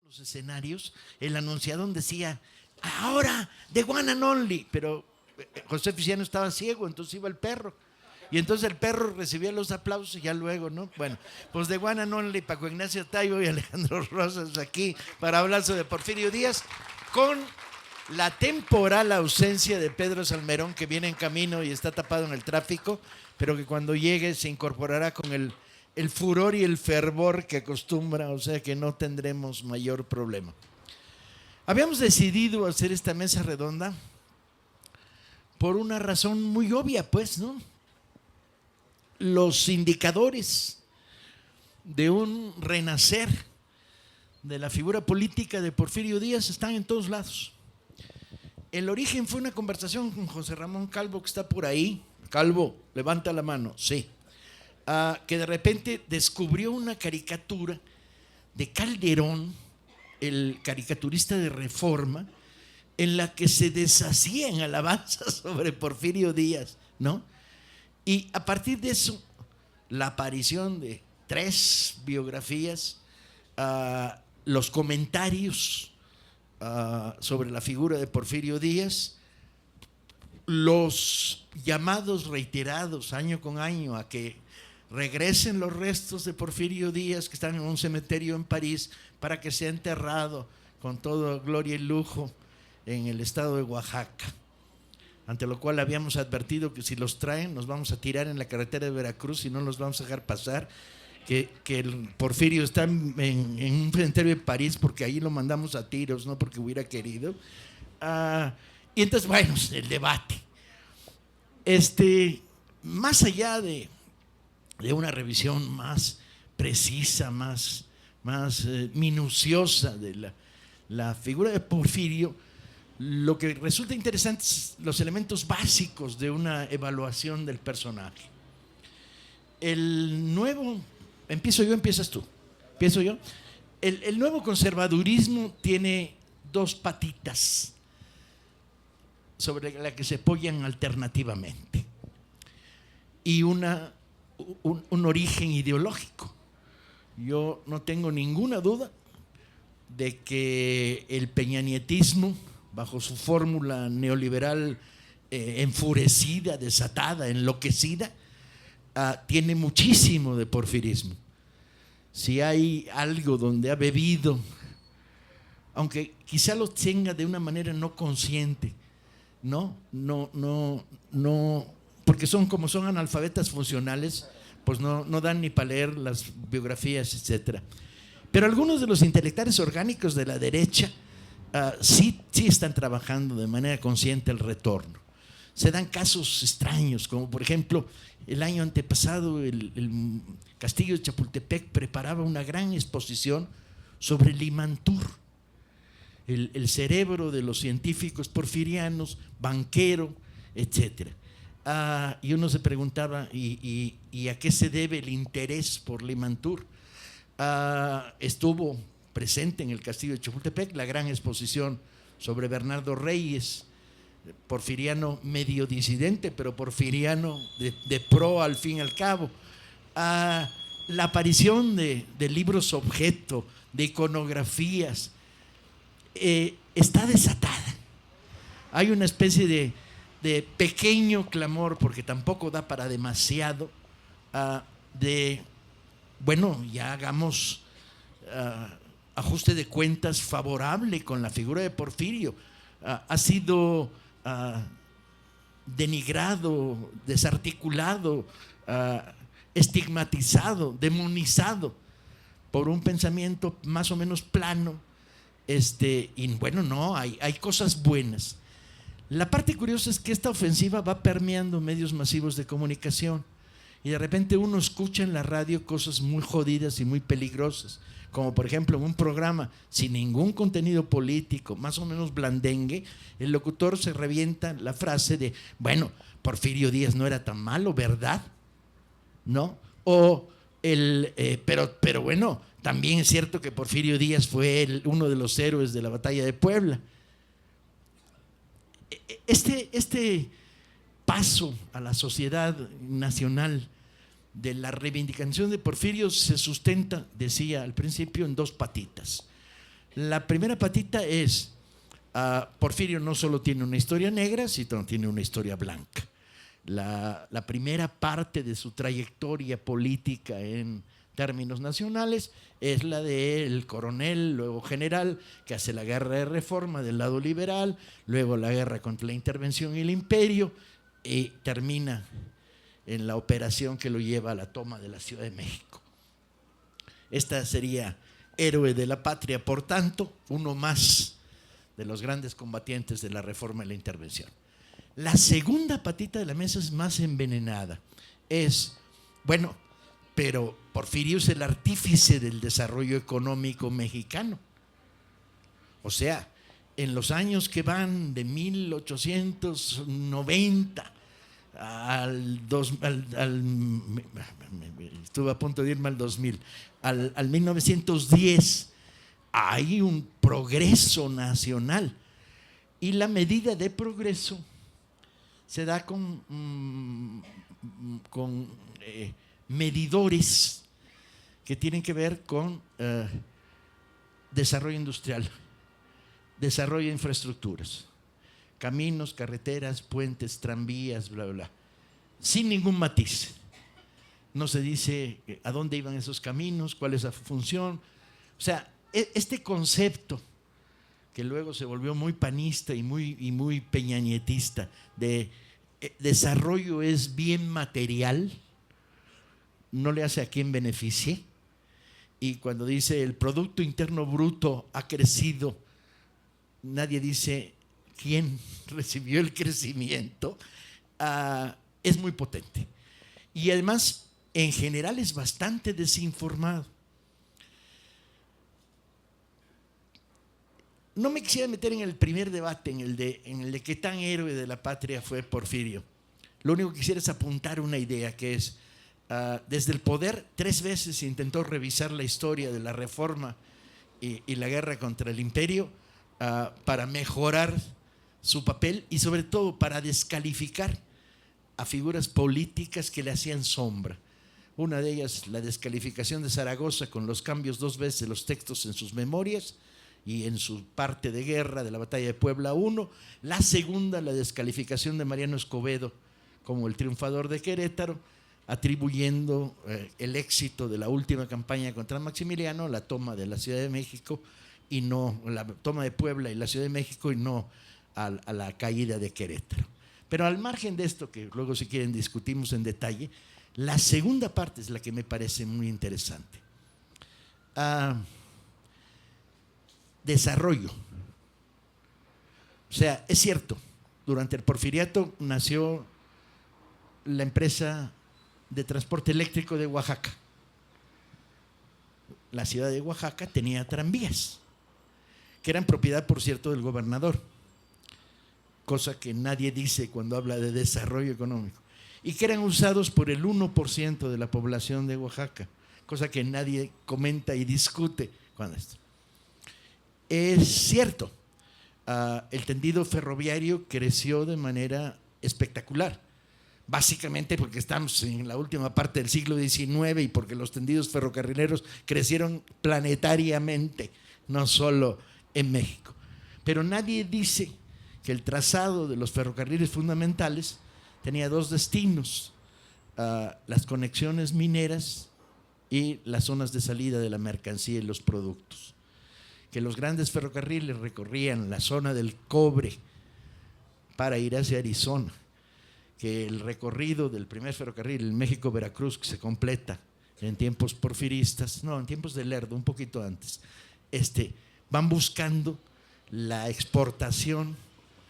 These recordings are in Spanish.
los escenarios, el anunciador decía, ahora, the one and only, pero José Feliciano estaba ciego, entonces iba el perro. Y entonces el perro recibía los aplausos y ya luego, ¿no? Bueno, pues de one and only, Paco Ignacio Taibo y Alejandro Rosas aquí para hablar sobre Porfirio Díaz, con la temporal ausencia de Pedro Salmerón, que viene en camino y está tapado en el tráfico, pero que cuando llegue se incorporará con el furor y el fervor que acostumbra, o sea que no tendremos mayor problema. Habíamos decidido hacer esta mesa redonda por una razón muy obvia, pues, ¿no? Los indicadores de un renacer de la figura política de Porfirio Díaz están en todos lados. El origen fue una conversación con José Ramón Calvo, que está por ahí. Calvo, levanta la mano, sí. Que de repente descubrió una caricatura de Calderón, el caricaturista de Reforma, en la que se deshacía en alabanzas sobre Porfirio Díaz, ¿no? Y a partir de eso, la aparición de 3 biografías, los comentarios sobre la figura de Porfirio Díaz, los llamados reiterados año con año a que regresen los restos de Porfirio Díaz que están en un cementerio en París para que sea enterrado con toda gloria y lujo en el estado de Oaxaca. Ante lo cual habíamos advertido que si los traen nos vamos a tirar en la carretera de Veracruz y no los vamos a dejar pasar, que el Porfirio está en un cementerio de París porque ahí lo mandamos a tiros, no porque hubiera querido. Y entonces, bueno, el debate. Más allá de una revisión más precisa, más minuciosa de la figura de Porfirio, lo que resulta interesante es los elementos básicos de una evaluación del personaje. El nuevo, empiezo yo, empiezas tú, empiezo yo. El nuevo conservadurismo tiene 2 patitas sobre las que se apoyan alternativamente y un origen ideológico. Yo no tengo ninguna duda de que el peñanietismo, bajo su fórmula neoliberal enfurecida, desatada, enloquecida, tiene muchísimo de porfirismo. Si hay algo donde ha bebido, aunque quizá lo tenga de una manera no consciente, no, porque como son analfabetas funcionales, pues no dan ni para leer las biografías, etcétera. Pero algunos de los intelectuales orgánicos de la derecha sí están trabajando de manera consciente el retorno. Se dan casos extraños, como por ejemplo, el año antepasado el Castillo de Chapultepec preparaba una gran exposición sobre Limantur, el cerebro de los científicos porfirianos, banquero, etcétera. Y uno se preguntaba, ¿y a qué se debe el interés por Limantur? Estuvo presente en el Castillo de Chapultepec la gran exposición sobre Bernardo Reyes, porfiriano medio disidente, pero porfiriano de pro al fin y al cabo. La aparición de libros objeto, de iconografías, está desatada. Hay una especie de pequeño clamor, porque tampoco da para demasiado, bueno, ya hagamos ajuste de cuentas favorable con la figura de Porfirio. Ha sido denigrado, desarticulado, estigmatizado, demonizado por un pensamiento más o menos plano. Y bueno, no, hay cosas buenas. La parte curiosa es que esta ofensiva va permeando medios masivos de comunicación y de repente uno escucha en la radio cosas muy jodidas y muy peligrosas, como por ejemplo en un programa sin ningún contenido político, más o menos blandengue, el locutor se revienta la frase de, bueno, Porfirio Díaz no era tan malo, ¿verdad? ¿No? O pero bueno, también es cierto que Porfirio Díaz fue uno de los héroes de la batalla de Puebla. Este paso a la sociedad nacional de la reivindicación de Porfirio se sustenta, decía al principio, en 2 patitas. La primera patita es, Porfirio no solo tiene una historia negra, sino tiene una historia blanca. La primera parte de su trayectoria política en términos nacionales es la del coronel, luego general, que hace la guerra de reforma del lado liberal, luego la guerra contra la intervención y el imperio, y termina en la operación que lo lleva a la toma de la Ciudad de México. Esta sería héroe de la patria, por tanto, uno más de los grandes combatientes de la reforma y la intervención. La segunda patita de la mesa es más envenenada. Es, bueno, pero Porfirio es el artífice del desarrollo económico mexicano. O sea, en los años que van de 1890 estuve a punto de irme al 2000, al 1910, hay un progreso nacional. Y la medida de progreso se da con medidores que tienen que ver con desarrollo industrial, desarrollo de infraestructuras, caminos, carreteras, puentes, tranvías, bla, bla, sin ningún matiz. No se dice a dónde iban esos caminos, cuál es la función. O sea, este concepto que luego se volvió muy panista y muy peñanietista de desarrollo es bien material, no le hace a quien beneficie. Y cuando dice el Producto Interno Bruto ha crecido, nadie dice quién recibió el crecimiento. Es muy potente. Y además, en general, es bastante desinformado. No me quisiera meter en el primer debate, en el de qué tan héroe de la patria fue Porfirio. Lo único que quisiera es apuntar una idea, que es, desde el poder 3 veces intentó revisar la historia de la reforma y la guerra contra el imperio para mejorar su papel y sobre todo para descalificar a figuras políticas que le hacían sombra. Una de ellas, la descalificación de Zaragoza con los cambios 2 veces de los textos en sus memorias y en su parte de guerra de la batalla de Puebla I. La segunda, la descalificación de Mariano Escobedo como el triunfador de Querétaro, atribuyendo el éxito de la última campaña contra Maximiliano a la toma de la Ciudad de México y no, la toma de Puebla y la Ciudad de México y no a la caída de Querétaro. Pero al margen de esto, que luego si quieren discutimos en detalle, la segunda parte es la que me parece muy interesante. Desarrollo. O sea, es cierto, durante el porfiriato nació la empresa de transporte eléctrico de Oaxaca. La ciudad de Oaxaca tenía tranvías, que eran propiedad, por cierto, del gobernador, cosa que nadie dice cuando habla de desarrollo económico, y que eran usados por el 1% de la población de Oaxaca, cosa que nadie comenta y discute cuando esto. Es cierto, el tendido ferroviario creció de manera espectacular, básicamente porque estamos en la última parte del siglo XIX y porque los tendidos ferrocarrileros crecieron planetariamente, no solo en México. Pero nadie dice que el trazado de los ferrocarriles fundamentales tenía 2 destinos, las conexiones mineras y las zonas de salida de la mercancía y los productos. Que los grandes ferrocarriles recorrían la zona del cobre para ir hacia Arizona, que el recorrido del primer ferrocarril, el México-Veracruz, que se completa en tiempos porfiristas, no, en tiempos de Lerdo, un poquito antes, van buscando la exportación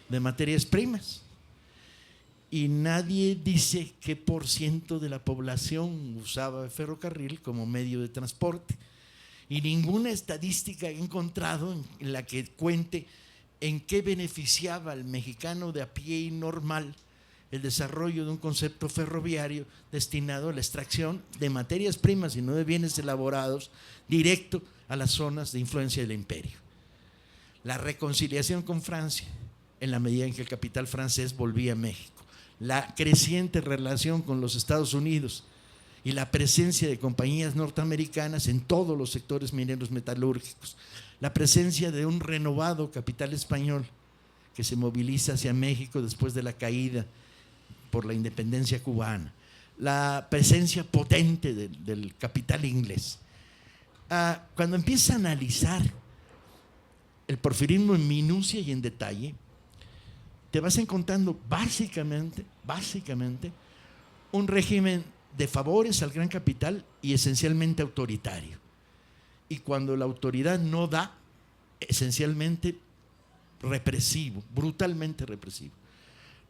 de materias primas. Y nadie dice qué % de la población usaba el ferrocarril como medio de transporte. Y ninguna estadística he encontrado en la que cuente en qué beneficiaba al mexicano de a pie y normal el desarrollo de un concepto ferroviario destinado a la extracción de materias primas y no de bienes elaborados directo a las zonas de influencia del imperio. La reconciliación con Francia, en la medida en que el capital francés volvía a México. La creciente relación con los Estados Unidos y la presencia de compañías norteamericanas en todos los sectores mineros metalúrgicos, la presencia de un renovado capital español que se moviliza hacia México después de la caída por la independencia cubana, la presencia potente del capital inglés. Cuando empieza a analizar el porfirismo en minucia y en detalle, te vas encontrando básicamente un régimen de favores al gran capital y esencialmente autoritario. Y cuando la autoridad no da, esencialmente represivo, brutalmente represivo.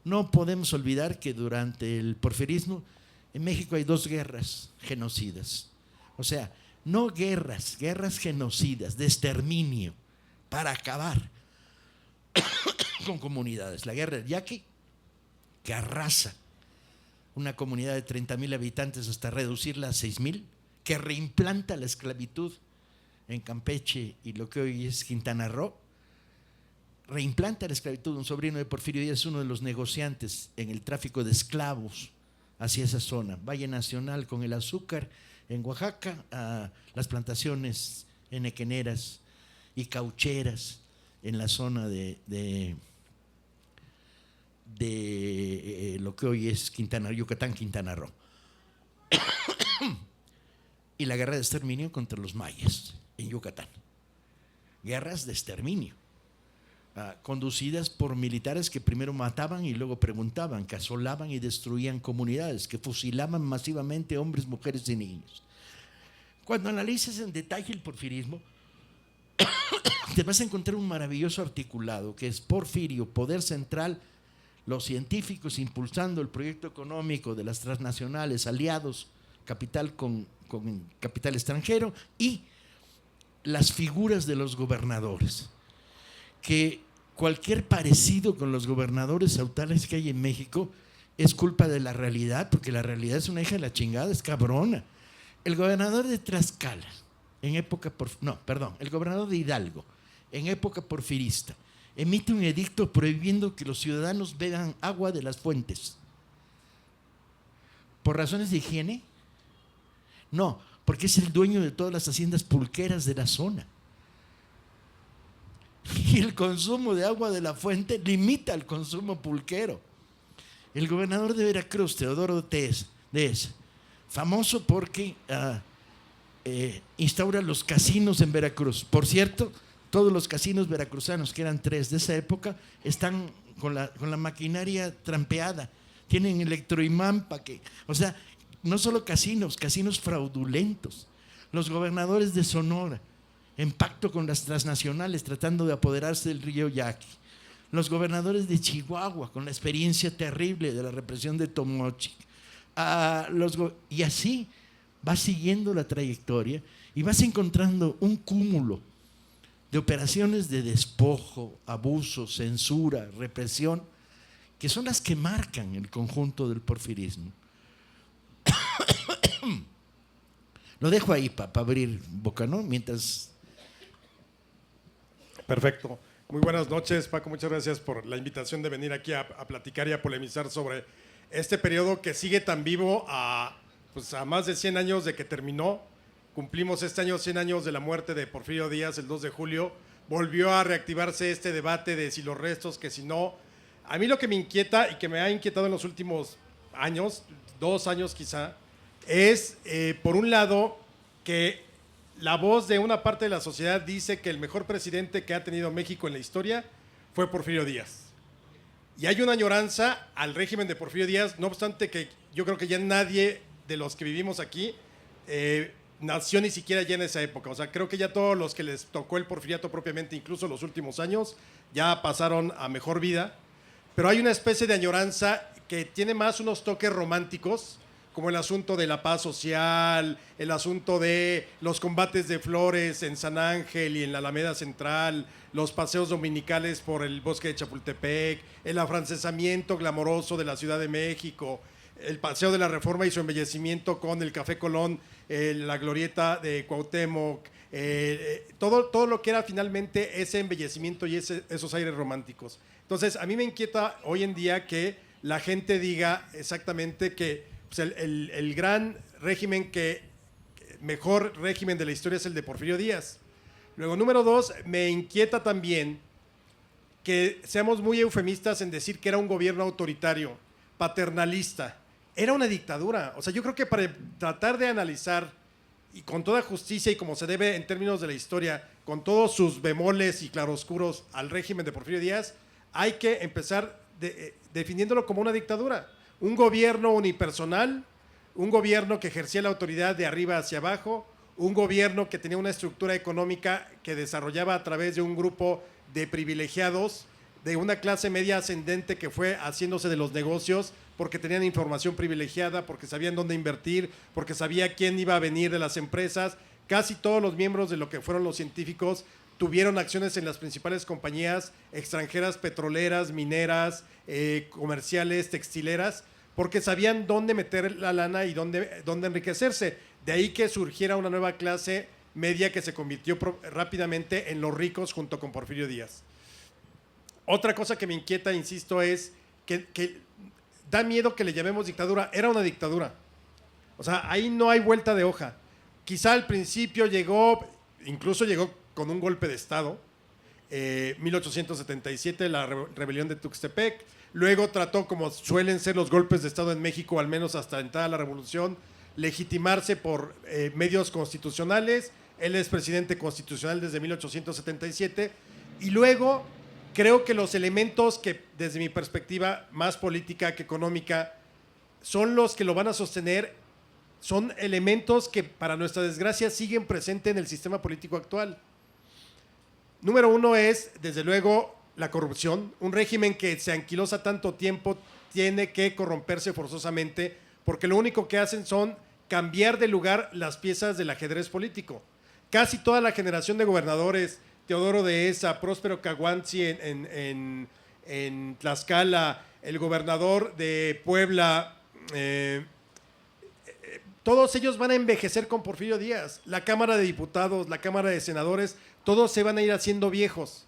No podemos olvidar que durante el porfirismo en México hay 2 guerras genocidas. O sea, no guerras genocidas de exterminio para acabar con comunidades. La guerra del Yaqui, que arrasa una comunidad de 30,000 habitantes hasta reducirla a 6,000, que reimplanta la esclavitud en Campeche y lo que hoy es Quintana Roo, reimplanta la esclavitud. Un sobrino de Porfirio Díaz es uno de los negociantes en el tráfico de esclavos hacia esa zona. Valle Nacional con el azúcar en Oaxaca, las plantaciones enequeneras y caucheras en la zona de lo que hoy es Yucatán, Quintana Roo. Y la guerra de exterminio contra los mayas en Yucatán. Guerras de exterminio, conducidas por militares que primero mataban y luego preguntaban, que asolaban y destruían comunidades, que fusilaban masivamente hombres, mujeres y niños. Cuando analices en detalle el porfirismo, te vas a encontrar un maravilloso articulado que es Porfirio, poder central, los científicos impulsando el proyecto económico de las transnacionales, aliados, capital con capital extranjero, y las figuras de los gobernadores, que cualquier parecido con los gobernadores autales que hay en México es culpa de la realidad, porque la realidad es una hija de la chingada, es cabrona. El gobernador de Tlaxcala, el gobernador de Hidalgo, en época porfirista, emite un edicto prohibiendo que los ciudadanos beban agua de las fuentes. ¿Por razones de higiene? No, porque es el dueño de todas las haciendas pulqueras de la zona. Y el consumo de agua de la fuente limita el consumo pulquero. El gobernador de Veracruz, Teodoro Dez, famoso porque instaura los casinos en Veracruz. Por cierto, todos los casinos veracruzanos, que eran 3 de esa época, están con la maquinaria trampeada. Tienen electroimán para que… O sea, no solo casinos fraudulentos. Los gobernadores de Sonora, en pacto con las transnacionales, tratando de apoderarse del río Yaqui. Los gobernadores de Chihuahua, con la experiencia terrible de la represión de Tomochic. Y así vas siguiendo la trayectoria y vas encontrando un cúmulo de operaciones de despojo, abuso, censura, represión, que son las que marcan el conjunto del porfirismo. Lo dejo ahí para abrir boca, ¿no? Mientras… Perfecto. Muy buenas noches, Paco. Muchas gracias por la invitación de venir aquí a platicar y a polemizar sobre este periodo que sigue tan vivo a más de 100 años de que terminó. Cumplimos este año 100 años de la muerte de Porfirio Díaz, el 2 de julio. Volvió a reactivarse este debate de si los restos, que si no. A mí lo que me inquieta y que me ha inquietado en los últimos años, 2 años quizá, es, por un lado, que la voz de una parte de la sociedad dice que el mejor presidente que ha tenido México en la historia fue Porfirio Díaz. Y hay una añoranza al régimen de Porfirio Díaz, no obstante que yo creo que ya nadie de los que vivimos aquí nació ni siquiera ya en esa época. O sea, creo que ya todos los que les tocó el porfiriato propiamente, incluso los últimos años, ya pasaron a mejor vida. Pero hay una especie de añoranza que tiene más unos toques románticos, como el asunto de la paz social, el asunto de los combates de flores en San Ángel y en la Alameda Central, los paseos dominicales por el bosque de Chapultepec, el afrancesamiento glamoroso de la Ciudad de México, el paseo de la Reforma y su embellecimiento con el Café Colón, la glorieta de Cuauhtémoc, todo lo que era finalmente ese embellecimiento y esos aires románticos. Entonces, a mí me inquieta hoy en día que la gente diga exactamente que pues el gran mejor régimen de la historia es el de Porfirio Díaz. Luego, número 2, me inquieta también que seamos muy eufemistas en decir que era un gobierno autoritario, paternalista. Era una dictadura. O sea, yo creo que para tratar de analizar y con toda justicia y como se debe en términos de la historia, con todos sus bemoles y claroscuros al régimen de Porfirio Díaz, hay que empezar definiéndolo como una dictadura. Un gobierno unipersonal, un gobierno que ejercía la autoridad de arriba hacia abajo, un gobierno que tenía una estructura económica que desarrollaba a través de un grupo de privilegiados, de una clase media ascendente que fue haciéndose de los negocios porque tenían información privilegiada, porque sabían dónde invertir, porque sabía quién iba a venir de las empresas. Casi todos los miembros de lo que fueron los científicos tuvieron acciones en las principales compañías extranjeras, petroleras, mineras, comerciales, textileras, porque sabían dónde meter la lana y dónde enriquecerse. De ahí que surgiera una nueva clase media que se convirtió rápidamente en los ricos junto con Porfirio Díaz. Otra cosa que me inquieta, insisto, es que da miedo que le llamemos dictadura. Era una dictadura. O sea, ahí no hay vuelta de hoja. Quizá al principio incluso llegó con un golpe de Estado, 1877, la rebelión de Tuxtepec. Luego trató, como suelen ser los golpes de Estado en México, al menos hasta entrada la revolución, legitimarse por medios constitucionales. Él es presidente constitucional desde 1877. Y luego creo que los elementos que, desde mi perspectiva más política que económica, son los que lo van a sostener, son elementos que, para nuestra desgracia, siguen presentes en el sistema político actual. Número 1 es, desde luego, la corrupción. Un régimen que se anquilosa tanto tiempo tiene que corromperse forzosamente, porque lo único que hacen son cambiar de lugar las piezas del ajedrez político. Casi toda la generación de gobernadores, Teodoro Dehesa, Próspero Caguanzi en Tlaxcala, el gobernador de Puebla, todos ellos van a envejecer con Porfirio Díaz. La Cámara de Diputados, la Cámara de Senadores, todos se van a ir haciendo viejos.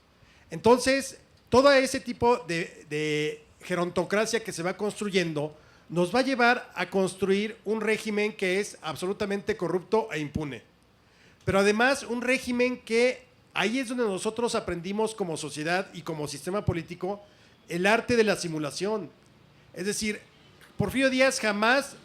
Entonces, todo ese tipo de gerontocracia que se va construyendo nos va a llevar a construir un régimen que es absolutamente corrupto e impune. Pero además, un régimen que ahí es donde nosotros aprendimos como sociedad y como sistema político el arte de la simulación. Es decir, Porfirio Díaz jamás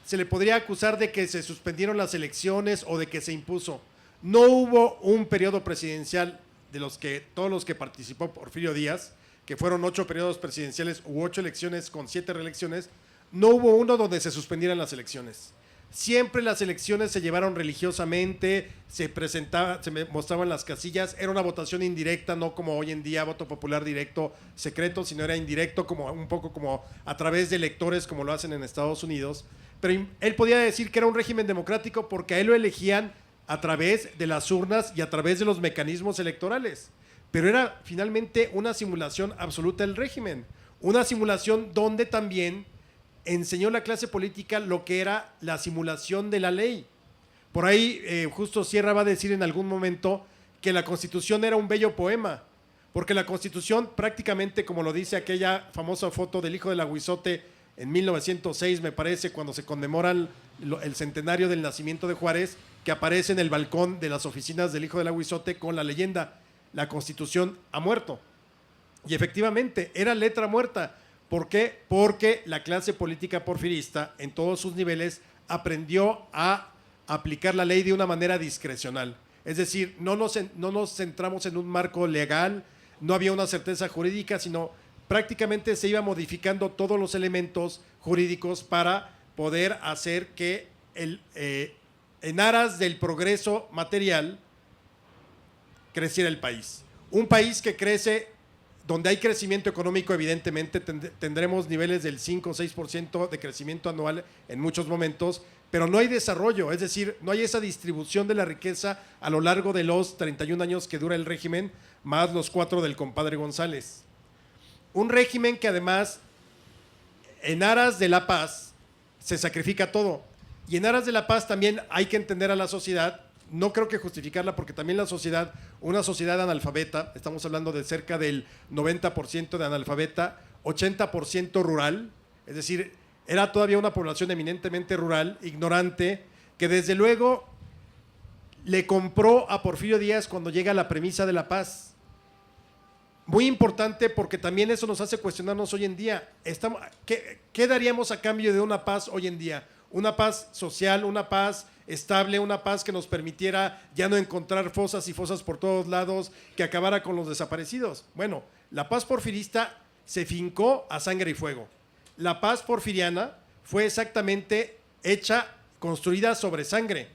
se le podría acusar de que se suspendieron las elecciones o de que se impuso. No hubo un periodo presidencial de todos los que participó Porfirio Díaz, que fueron 8 periodos presidenciales u 8 elecciones con 7 reelecciones, no hubo uno donde se suspendieran las elecciones. Siempre las elecciones se llevaron religiosamente, se mostraban las casillas, era una votación indirecta, no como hoy en día, voto popular directo, secreto, sino era indirecto, un poco como a través de electores, como lo hacen en Estados Unidos. Pero él podía decir que era un régimen democrático porque a él lo elegían a través de las urnas y a través de los mecanismos electorales. Pero era finalmente una simulación absoluta del régimen, una simulación donde también enseñó la clase política lo que era la simulación de la ley. Por ahí Justo Sierra va a decir en algún momento que la Constitución era un bello poema, porque la Constitución prácticamente, como lo dice aquella famosa foto del hijo del aguizote en 1906, me parece, cuando se conmemora el centenario del nacimiento de Juárez, que aparece en el balcón de las oficinas del hijo del aguizote con la leyenda, la Constitución ha muerto. Y efectivamente, era letra muerta. ¿Por qué? Porque la clase política porfirista en todos sus niveles aprendió a aplicar la ley de una manera discrecional. Es decir, no nos centramos en un marco legal, no había una certeza jurídica, sino prácticamente se iba modificando todos los elementos jurídicos para poder hacer que en aras del progreso material creciera el país. Un país que crece, donde hay crecimiento económico, evidentemente tendremos niveles del 5 o 6% de crecimiento anual en muchos momentos, pero no hay desarrollo, es decir, no hay esa distribución de la riqueza a lo largo de los 31 años que dura el régimen, más los 4 del compadre González. Un régimen que además, en aras de la paz, se sacrifica todo. Y en aras de la paz también hay que entender a la sociedad, no creo que justificarla, porque también la sociedad, una sociedad analfabeta, estamos hablando de cerca del 90% de analfabeta, 80% rural, es decir, era todavía una población eminentemente rural, ignorante, que desde luego le compró a Porfirio Díaz cuando llega la premisa de la paz. Muy importante porque también eso nos hace cuestionarnos hoy en día. ¿Qué daríamos a cambio de una paz hoy en día? Una paz social, una paz estable, una paz que nos permitiera ya no encontrar fosas y fosas por todos lados, que acabara con los desaparecidos. Bueno, la paz porfirista se fincó a sangre y fuego. La paz porfiriana fue exactamente construida sobre sangre.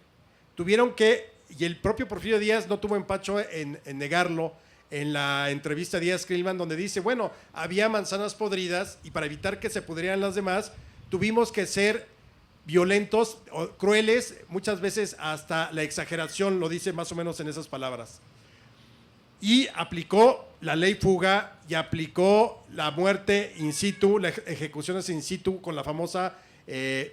Tuvieron que, y el propio Porfirio Díaz no tuvo empacho en negarlo, en la entrevista a Díaz-Creelman, donde dice, bueno, había manzanas podridas y para evitar que se pudrieran las demás, tuvimos que ser violentos, o crueles, muchas veces hasta la exageración, lo dice más o menos en esas palabras. Y aplicó la ley fuga y aplicó la muerte in situ, las ejecuciones in situ con la famosa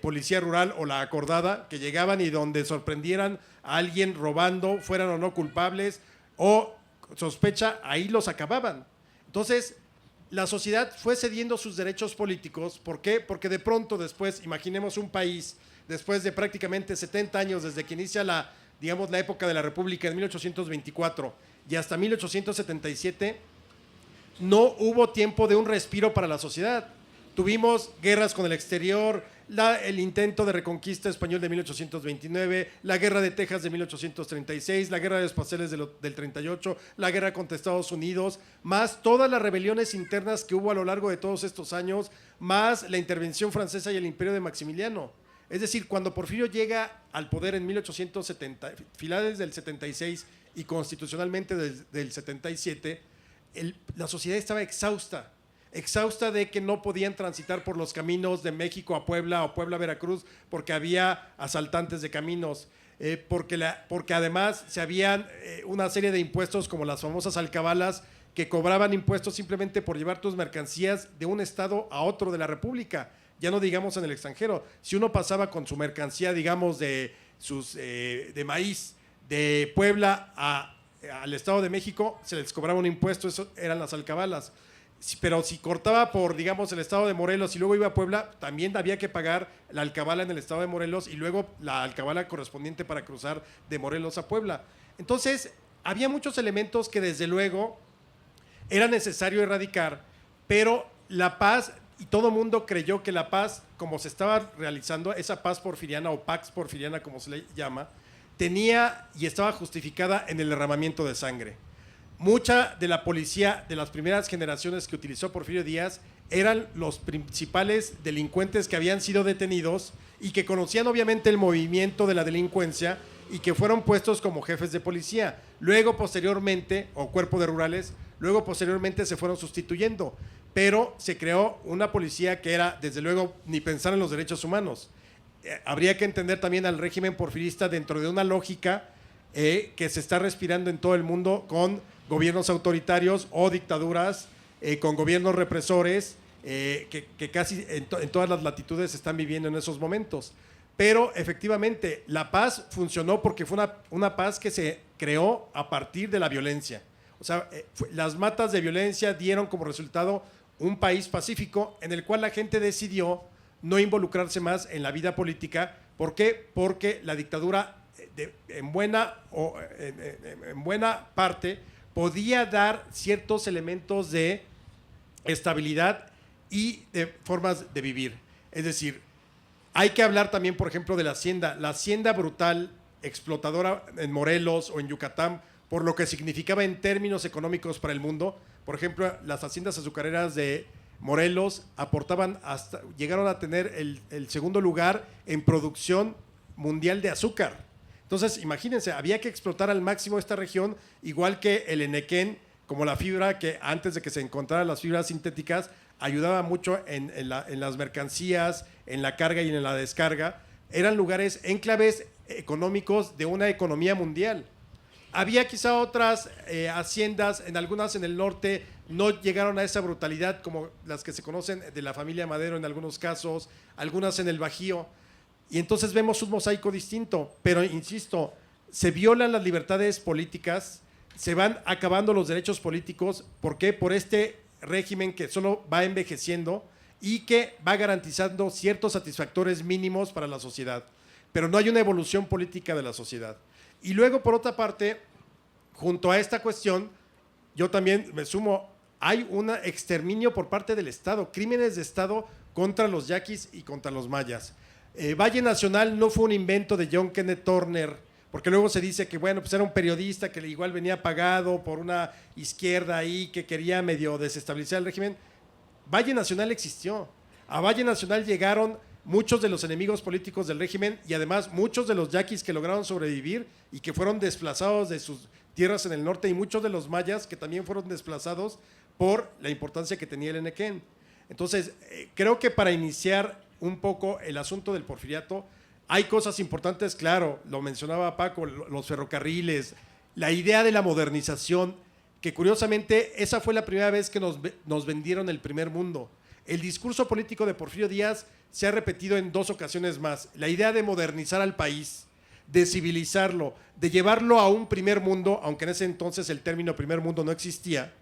policía rural o la acordada, que llegaban y donde sorprendieran a alguien robando, fueran o no culpables o sospecha, ahí los acababan. Entonces, la sociedad fue cediendo sus derechos políticos. ¿Por qué? Porque de pronto después, imaginemos un país, después de prácticamente 70 años desde que inicia la época de la República en 1824 y hasta 1877, no hubo tiempo de un respiro para la sociedad. Tuvimos guerras con el exterior, el intento de reconquista español de 1829, la guerra de Texas de 1836, la guerra de los Pasteles del 38, la guerra contra Estados Unidos, más todas las rebeliones internas que hubo a lo largo de todos estos años, más la intervención francesa y el imperio de Maximiliano. Es decir, cuando Porfirio llega al poder en 1870, finales del 76 y constitucionalmente del 77, la sociedad estaba exhausta de que no podían transitar por los caminos de México a Puebla o Puebla a Veracruz porque había asaltantes de caminos, porque además se habían una serie de impuestos como las famosas alcabalas que cobraban impuestos simplemente por llevar tus mercancías de un estado a otro de la República, ya no digamos en el extranjero. Si uno pasaba con su mercancía, digamos de maíz de Puebla al Estado de México, se les cobraba un impuesto, eso eran las alcabalas. Pero si cortaba por, digamos, el estado de Morelos y luego iba a Puebla, también había que pagar la alcabala en el estado de Morelos y luego la alcabala correspondiente para cruzar de Morelos a Puebla. Entonces, había muchos elementos que desde luego era necesario erradicar, pero la paz, y todo mundo creyó que la paz, como se estaba realizando, esa paz porfiriana o pax porfiriana, como se le llama, tenía y estaba justificada en el derramamiento de sangre. Mucha de la policía de las primeras generaciones que utilizó Porfirio Díaz eran los principales delincuentes que habían sido detenidos y que conocían obviamente el movimiento de la delincuencia y que fueron puestos como jefes de policía. Luego, posteriormente, o cuerpo de rurales, luego posteriormente se fueron sustituyendo, pero se creó una policía que era, desde luego, ni pensar en los derechos humanos. Habría que entender también al régimen porfirista dentro de una lógica que se está respirando en todo el mundo con gobiernos autoritarios o dictaduras, con gobiernos represores, que casi en todas las latitudes se están viviendo en esos momentos. Pero efectivamente, la paz funcionó porque fue una paz que se creó a partir de la violencia. O sea, las matas de violencia dieron como resultado un país pacífico en el cual la gente decidió no involucrarse más en la vida política. ¿Por qué? Porque la dictadura, en buena parte, podía dar ciertos elementos de estabilidad y de formas de vivir. Es decir, hay que hablar también, por ejemplo, de la hacienda brutal, explotadora en Morelos o en Yucatán, por lo que significaba en términos económicos para el mundo. Por ejemplo, las haciendas azucareras de Morelos llegaron a tener el segundo lugar en producción mundial de azúcar. Entonces, imagínense, había que explotar al máximo esta región, igual que el enequén, como la fibra que antes de que se encontraran las fibras sintéticas, ayudaba mucho en las mercancías, en la carga y en la descarga. Eran lugares, enclaves económicos de una economía mundial. Había quizá otras haciendas, algunas en el norte, no llegaron a esa brutalidad como las que se conocen de la familia Madero en algunos casos, algunas en el Bajío. Y entonces vemos un mosaico distinto, pero insisto, se violan las libertades políticas, se van acabando los derechos políticos. ¿Por qué? Por este régimen que solo va envejeciendo y que va garantizando ciertos satisfactores mínimos para la sociedad, pero no hay una evolución política de la sociedad. Y luego, por otra parte, junto a esta cuestión, yo también me sumo, hay un exterminio por parte del Estado, crímenes de Estado contra los yaquis y contra los mayas. Valle Nacional no fue un invento de John Kenneth Turner, porque luego se dice que, bueno, pues era un periodista que igual venía pagado por una izquierda ahí que quería medio desestabilizar el régimen. Valle Nacional existió. A Valle Nacional llegaron muchos de los enemigos políticos del régimen y además muchos de los yaquis que lograron sobrevivir y que fueron desplazados de sus tierras en el norte, y muchos de los mayas que también fueron desplazados por la importancia que tenía el Enequén. Entonces, creo que para iniciar un poco el asunto del porfiriato, hay cosas importantes, claro, lo mencionaba Paco, los ferrocarriles, la idea de la modernización, que curiosamente esa fue la primera vez que nos vendieron el primer mundo. El discurso político de Porfirio Díaz se ha repetido en 2 ocasiones más. La idea de modernizar al país, de civilizarlo, de llevarlo a un primer mundo, aunque en ese entonces el término primer mundo no existía,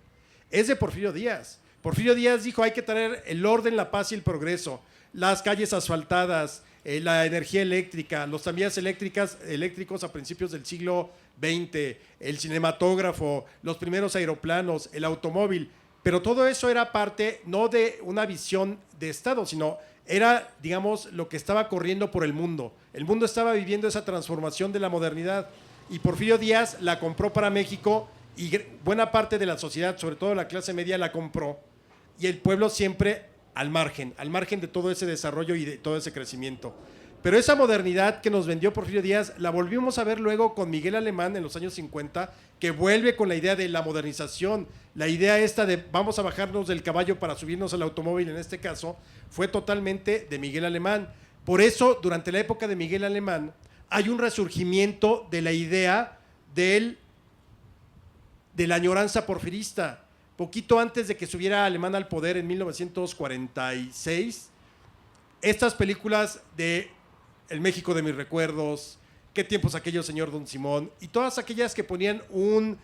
es de Porfirio Díaz. Porfirio Díaz dijo: hay que traer el orden, la paz y el progreso, las calles asfaltadas, la energía eléctrica, los tranvías eléctricos a principios del siglo XX, el cinematógrafo, los primeros aeroplanos, el automóvil. Pero todo eso era parte no de una visión de Estado, sino era, digamos, lo que estaba corriendo por el mundo. El mundo estaba viviendo esa transformación de la modernidad y Porfirio Díaz la compró para México, y buena parte de la sociedad, sobre todo la clase media, la compró, y el pueblo siempre al margen de todo ese desarrollo y de todo ese crecimiento. Pero esa modernidad que nos vendió Porfirio Díaz la volvimos a ver luego con Miguel Alemán en los años 50, que vuelve con la idea de la modernización, la idea esta de vamos a bajarnos del caballo para subirnos al automóvil, en este caso, fue totalmente de Miguel Alemán. Por eso, durante la época de Miguel Alemán, hay un resurgimiento de la idea de la añoranza porfirista. Poquito antes de que subiera Alemán al poder en 1946, estas películas de El México de mis recuerdos, Qué tiempos aquellos, señor Don Simón, y todas aquellas que ponían un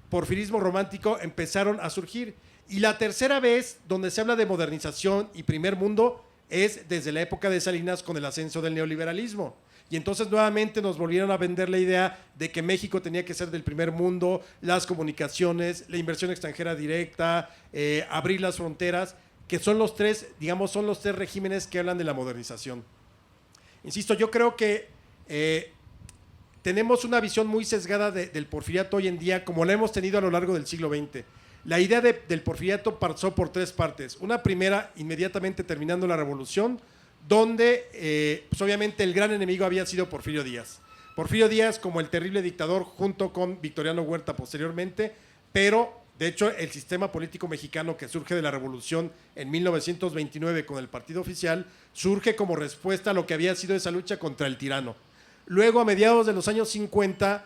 porfirismo romántico empezaron a surgir. Y la tercera vez donde se habla de modernización y primer mundo es desde la época de Salinas, con el ascenso del neoliberalismo. Y entonces nuevamente nos volvieron a vender la idea de que México tenía que ser del primer mundo, las comunicaciones, la inversión extranjera directa, abrir las fronteras, que son los tres, digamos, son los 3 regímenes que hablan de la modernización. Insisto, yo creo que tenemos una visión muy sesgada del porfiriato hoy en día, como la hemos tenido a lo largo del siglo XX. La idea del porfiriato pasó por 3 partes. Una primera, inmediatamente terminando la revolución, donde pues obviamente el gran enemigo había sido Porfirio Díaz. Porfirio Díaz como el terrible dictador, junto con Victoriano Huerta posteriormente, pero de hecho el sistema político mexicano que surge de la revolución en 1929 con el partido oficial, surge como respuesta a lo que había sido esa lucha contra el tirano. Luego, a mediados de los años 50,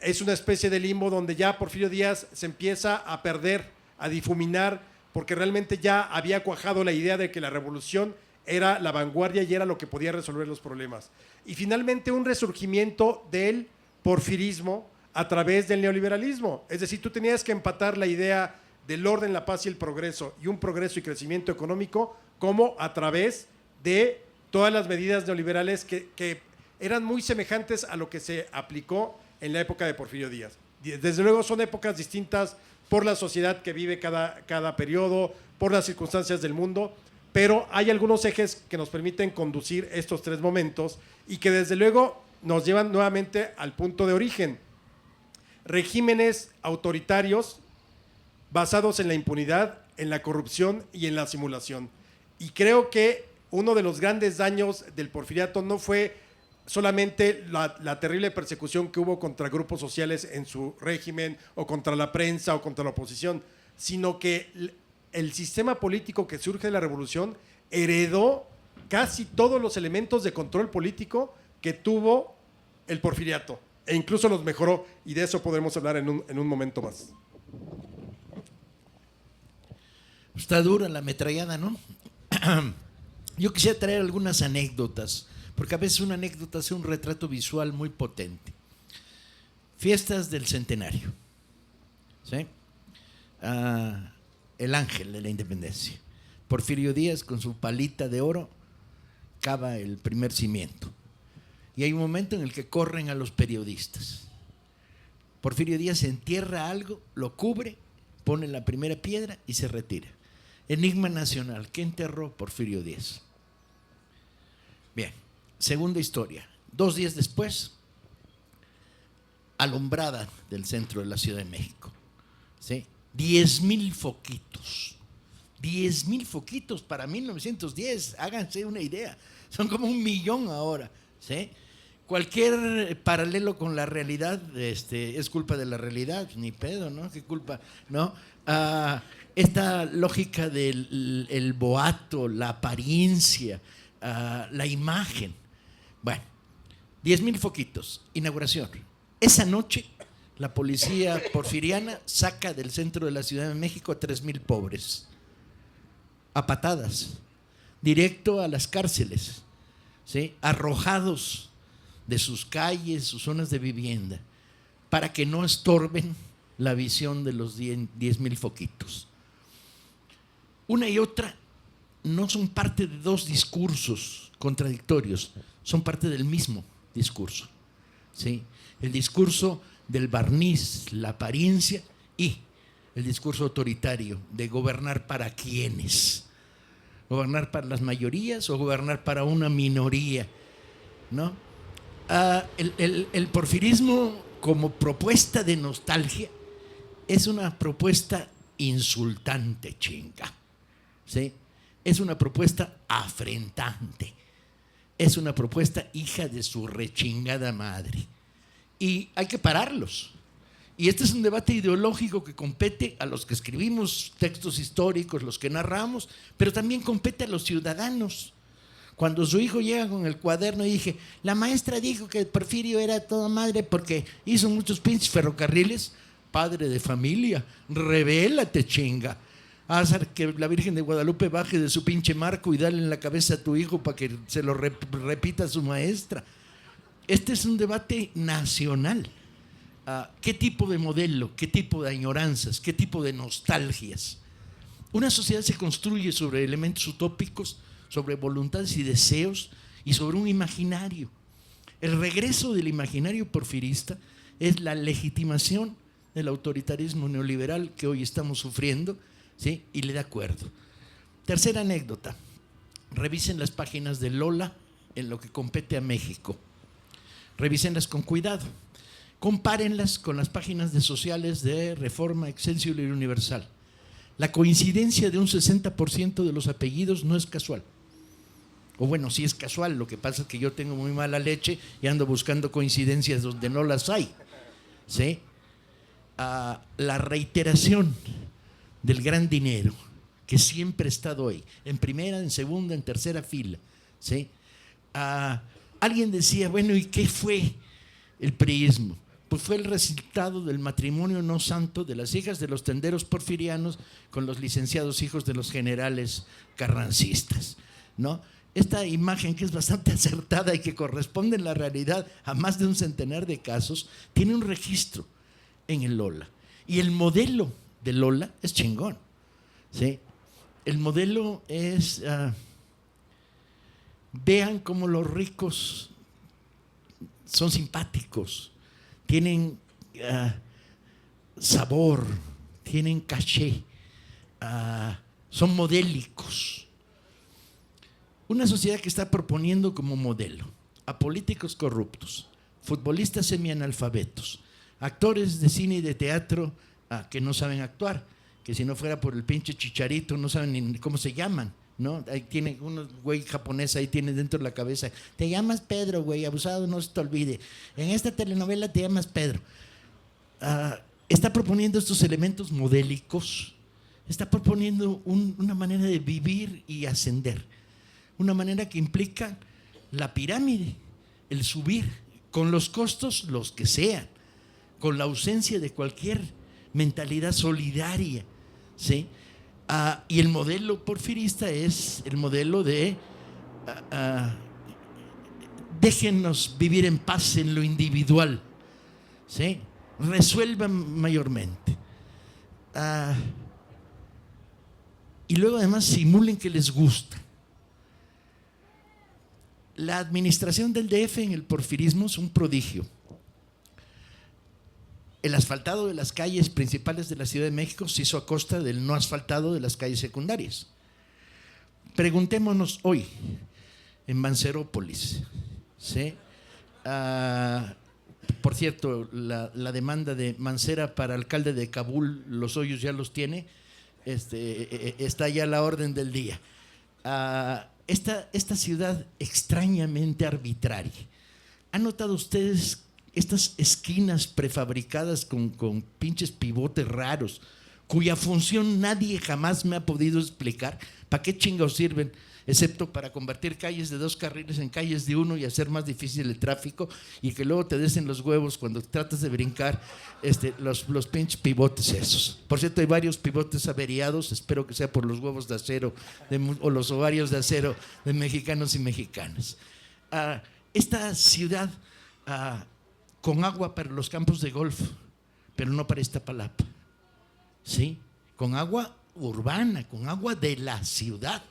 es una especie de limbo donde ya Porfirio Díaz se empieza a perder, a difuminar, porque realmente ya había cuajado la idea de que la revolución era la vanguardia y era lo que podía resolver los problemas. Y finalmente un resurgimiento del porfirismo a través del neoliberalismo. Es decir, tú tenías que empatar la idea del orden, la paz y el progreso, y un progreso y crecimiento económico, como a través de todas las medidas neoliberales que eran muy semejantes a lo que se aplicó en la época de Porfirio Díaz. Desde luego son épocas distintas por la sociedad que vive cada periodo, por las circunstancias del mundo, pero hay algunos ejes que nos permiten conducir estos 3 momentos y que desde luego nos llevan nuevamente al punto de origen. Regímenes autoritarios basados en la impunidad, en la corrupción y en la simulación. Y creo que uno de los grandes daños del porfiriato no fue solamente la terrible persecución que hubo contra grupos sociales en su régimen, o contra la prensa, o contra la oposición, sino que el sistema político que surge de la revolución heredó casi todos los elementos de control político que tuvo el porfiriato, e incluso los mejoró, y de eso podremos hablar en un momento más. Está dura la ametrallada, ¿no? Yo quisiera traer algunas anécdotas, porque a veces una anécdota hace un retrato visual muy potente. Fiestas del centenario, ¿sí? El Ángel de la Independencia. Porfirio Díaz, con su palita de oro, cava el primer cimiento. Y hay un momento en el que corren a los periodistas. Porfirio Díaz entierra algo, lo cubre, pone la primera piedra y se retira. Enigma nacional. ¿Qué enterró Porfirio Díaz? Bien, segunda historia. 2 días después, alumbrada del centro de la Ciudad de México. ¿Sí? 10,000 foquitos. 10,000 foquitos para 1910, háganse una idea. Son como 1 millón ahora. ¿Sí? Cualquier paralelo con la realidad es culpa de la realidad, ni pedo, ¿no? ¿Qué culpa? ¿No? Esta lógica del el boato, la apariencia, la imagen. Bueno, 10,000 foquitos, inauguración. Esa noche, la policía porfiriana saca del centro de la Ciudad de México a 3,000 pobres, a patadas, directo a las cárceles, ¿sí? Arrojados de sus calles, sus zonas de vivienda, para que no estorben la visión de los 10,000 foquitos. Una y otra no son parte de 2 discursos contradictorios, son parte del mismo discurso. ¿Sí? El discurso del barniz, la apariencia, y el discurso autoritario de gobernar para quiénes. Gobernar para las mayorías o gobernar para una minoría, ¿no? El porfirismo como propuesta de nostalgia es una propuesta insultante, chinga. ¿Sí? Es una propuesta afrentante. Es una propuesta hija de su rechingada madre. Y hay que pararlos. Y este es un debate ideológico que compete a los que escribimos textos históricos, los que narramos, pero también compete a los ciudadanos. Cuando su hijo llega con el cuaderno y dije, la maestra dijo que Porfirio era toda madre porque hizo muchos pinches ferrocarriles. Padre de familia, revélate, chinga. Haz que la Virgen de Guadalupe baje de su pinche marco y dale en la cabeza a tu hijo para que se lo repita a su maestra. Este es un debate nacional. ¿Qué tipo de modelo? ¿Qué tipo de añoranzas? ¿Qué tipo de nostalgias? Una sociedad se construye sobre elementos utópicos, sobre voluntades y deseos y sobre un imaginario. El regreso del imaginario porfirista es la legitimación del autoritarismo neoliberal que hoy estamos sufriendo, ¿sí? Y le da acuerdo. Tercera anécdota. Revisen las páginas de Lola en lo que compete a México. Revísenlas con cuidado. Compárenlas con las páginas de sociales de Reforma, Excelsior y Universal. La coincidencia de un 60% de los apellidos no es casual. O bueno, sí es casual, lo que pasa es que yo tengo muy mala leche y ando buscando coincidencias donde no las hay. ¿Sí? La reiteración del gran dinero que siempre ha estado ahí, en primera, en segunda, en tercera fila. ¿Sí? Alguien decía, bueno, ¿y qué fue el priismo? Pues fue el resultado del matrimonio no santo de las hijas de los tenderos porfirianos con los licenciados hijos de los generales carrancistas, ¿no? Esta imagen, que es bastante acertada y que corresponde en la realidad a más de un centenar de casos, tiene un registro en el Lola. Y el modelo de Lola es chingón, ¿sí? El modelo es, vean cómo los ricos son simpáticos, tienen sabor, tienen caché, son modélicos. Una sociedad que está proponiendo como modelo a políticos corruptos, futbolistas semianalfabetos, actores de cine y de teatro que no saben actuar, que si no fuera por el pinche Chicharito no saben ni cómo se llaman, ¿no? Ahí tiene unos güey japonés, ahí tiene dentro de la cabeza, te llamas Pedro, güey, abusado, no se te olvide. En esta telenovela te llamas Pedro. Está proponiendo estos elementos modélicos, está proponiendo una manera de vivir y ascender, una manera que implica la pirámide, el subir, con los costos los que sean, con la ausencia de cualquier mentalidad solidaria, ¿sí? Y el modelo porfirista es el modelo de déjennos vivir en paz en lo individual, ¿sí? Resuelvan mayormente. y luego además simulen que les gusta. La administración del DF en el porfirismo es un prodigio. El asfaltado de las calles principales de la Ciudad de México se hizo a costa del no asfaltado de las calles secundarias. Preguntémonos hoy, en Mancerópolis, ¿sí? Por cierto, la demanda de Mancera para alcalde de Kabul, los hoyos ya los tiene, está ya a la orden del día. Esta ciudad extrañamente arbitraria. ¿Han notado ustedes estas esquinas prefabricadas con pinches pivotes raros, cuya función nadie jamás me ha podido explicar? ¿Para qué chingados sirven? Excepto para convertir calles de 2 carriles en calles de 1 y hacer más difícil el tráfico, y que luego te desen los huevos cuando tratas de brincar los pinches pivotes esos. Por cierto, hay varios pivotes averiados, espero que sea por los huevos de acero o los ovarios de acero de mexicanos y mexicanas. Esta ciudad con agua para los campos de golf, pero no para Iztapalapa, ¿sí? Con agua urbana, con agua de la ciudad,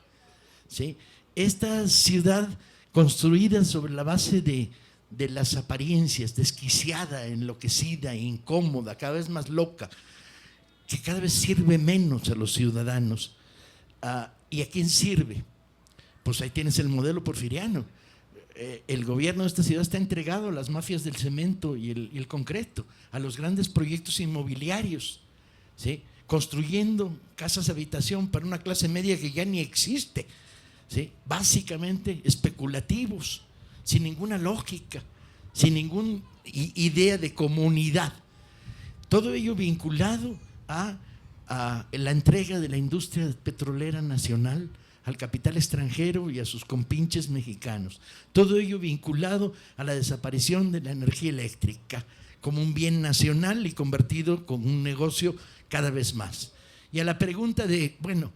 ¿sí? Esta ciudad construida sobre la base de las apariencias, desquiciada, enloquecida, incómoda, cada vez más loca, que cada vez sirve menos a los ciudadanos. ¿Y a quién sirve? Pues ahí tienes el modelo porfiriano. El gobierno de esta ciudad está entregado a las mafias del cemento y el concreto, a los grandes proyectos inmobiliarios, ¿sí? Construyendo casas de habitación para una clase media que ya ni existe, ¿sí? Básicamente especulativos, sin ninguna lógica, sin ninguna idea de comunidad. Todo ello vinculado a la entrega de la industria petrolera nacional al capital extranjero y a sus compinches mexicanos. Todo ello vinculado a la desaparición de la energía eléctrica como un bien nacional y convertido como un negocio cada vez más. Y a la pregunta de, bueno,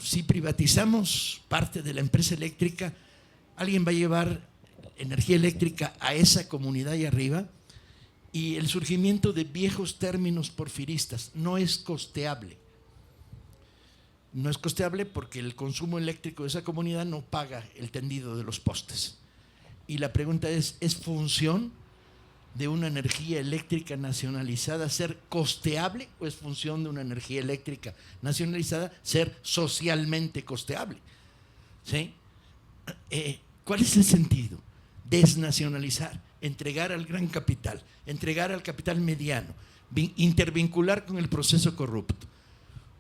si privatizamos parte de la empresa eléctrica, ¿alguien va a llevar energía eléctrica a esa comunidad ahí arriba? Y el surgimiento de viejos términos porfiristas: no es costeable. No es costeable porque el consumo eléctrico de esa comunidad no paga el tendido de los postes. Y la pregunta es función de una energía eléctrica nacionalizada ser costeable, o es función de una energía eléctrica nacionalizada ser socialmente costeable? ¿Sí? ¿Cuál es el sentido? Desnacionalizar, entregar al gran capital, entregar al capital mediano, intervincular con el proceso corrupto.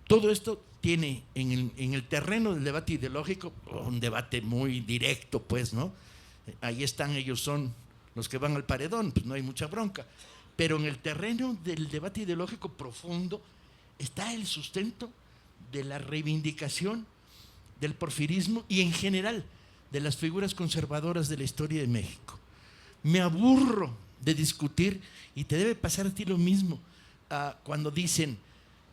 Todo esto tiene en el terreno del debate ideológico un debate muy directo, pues, ¿no? Ahí están, ellos son los que van al paredón, pues no hay mucha bronca. Pero en el terreno del debate ideológico profundo está el sustento de la reivindicación del porfirismo y en general de las figuras conservadoras de la historia de México. Me aburro de discutir, y te debe pasar a ti lo mismo, cuando dicen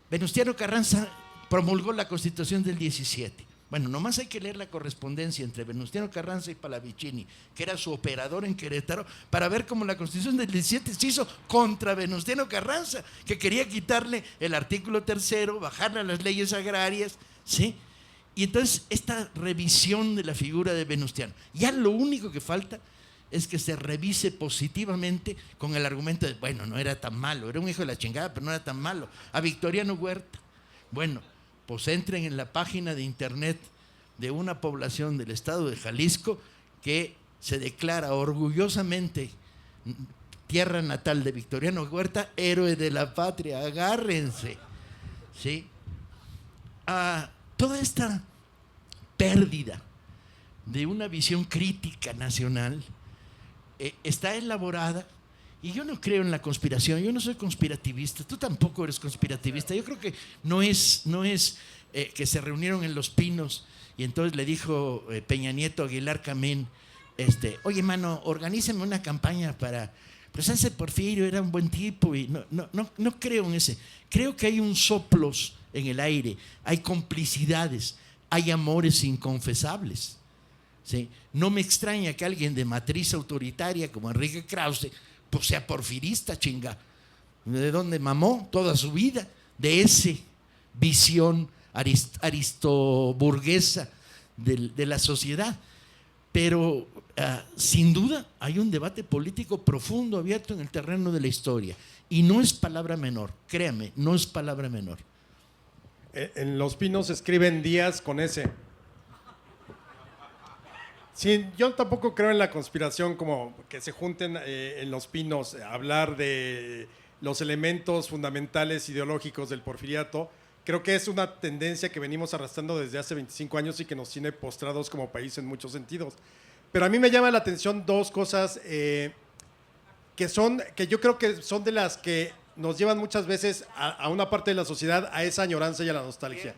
Venustiano Carranza promulgó la Constitución del 17. Bueno, nomás hay que leer la correspondencia entre Venustiano Carranza y Pallavicini, que era su operador en Querétaro, para ver cómo la Constitución del 17 se hizo contra Venustiano Carranza, que quería quitarle el artículo 3º, bajarle a las leyes agrarias, ¿sí? Y entonces esta revisión de la figura de Venustiano, ya lo único que falta es que se revise positivamente con el argumento de, bueno, no era tan malo, era un hijo de la chingada, pero no era tan malo. A Victoriano Huerta, bueno, pues entren en la página de internet de una población del estado de Jalisco que se declara orgullosamente tierra natal de Victoriano Huerta, héroe de la patria, agárrense, ¿sí? Toda esta pérdida de una visión crítica nacional está elaborada, y yo no creo en la conspiración, yo no soy conspirativista, tú tampoco eres conspirativista. Yo creo que no es que se reunieron en Los Pinos y entonces le dijo Peña Nieto a Aguilar Camín, oye, mano, organízame una campaña para, pues ese Porfirio era un buen tipo, y no creo en ese. Creo que hay un soplos en el aire, hay complicidades, hay amores inconfesables, ¿sí? No me extraña que alguien de matriz autoritaria como Enrique Krause pues sea porfirista, chinga. ¿De dónde mamó toda su vida? De esa visión aristoburguesa de la sociedad. Pero sin duda hay un debate político profundo, abierto en el terreno de la historia. Y no es palabra menor, créame, no es palabra menor. En Los Pinos escriben Díaz con S. Sí, yo tampoco creo en la conspiración como que se junten en Los Pinos a hablar de los elementos fundamentales ideológicos del porfiriato. Creo que es una tendencia que venimos arrastrando desde hace 25 años y que nos tiene postrados como país en muchos sentidos. Pero a mí me llama la atención dos cosas que yo creo que son de las que nos llevan muchas veces a una parte de la sociedad a esa añoranza y a la nostalgia.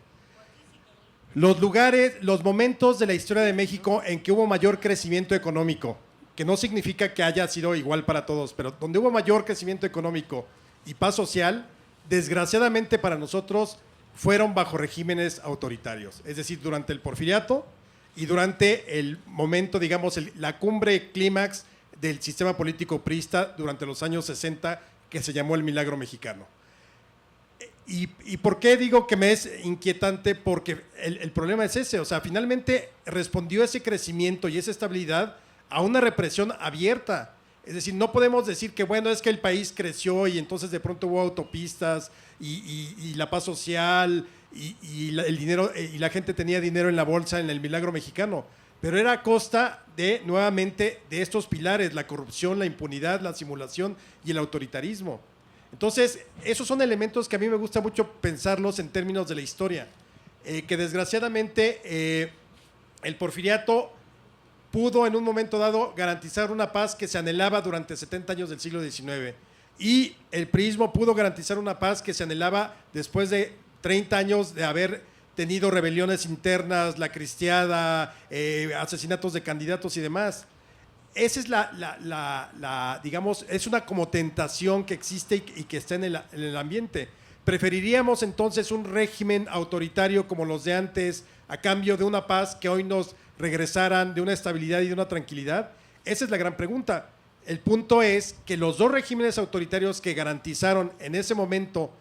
Los lugares, los momentos de la historia de México en que hubo mayor crecimiento económico, que no significa que haya sido igual para todos, pero donde hubo mayor crecimiento económico y paz social, desgraciadamente para nosotros fueron bajo regímenes autoritarios, es decir, durante el porfiriato y durante el momento, digamos, la cumbre clímax del sistema político priista durante los años 60, que se llamó el Milagro Mexicano. ¿Y por qué digo que me es inquietante? Porque el problema es ese, o sea, finalmente respondió ese crecimiento y esa estabilidad a una represión abierta. Es decir, no podemos decir que, bueno, es que el país creció y entonces de pronto hubo autopistas y la paz social el dinero, y la gente tenía dinero en la bolsa en el Milagro Mexicano. Pero era a costa nuevamente, de estos pilares: la corrupción, la impunidad, la simulación y el autoritarismo. Entonces, esos son elementos que a mí me gusta mucho pensarlos en términos de la historia, que desgraciadamente el porfiriato pudo en un momento dado garantizar una paz que se anhelaba durante 70 años del siglo XIX, y el priismo pudo garantizar una paz que se anhelaba después de 30 años de haber tenido rebeliones internas, la cristiada, asesinatos de candidatos y demás. Esa es digamos, es una como tentación que existe y que está en el ambiente. ¿Preferiríamos entonces un régimen autoritario como los de antes a cambio de una paz que hoy nos regresaran, de una estabilidad y de una tranquilidad? Esa es la gran pregunta. El punto es que los dos regímenes autoritarios que garantizaron en ese momento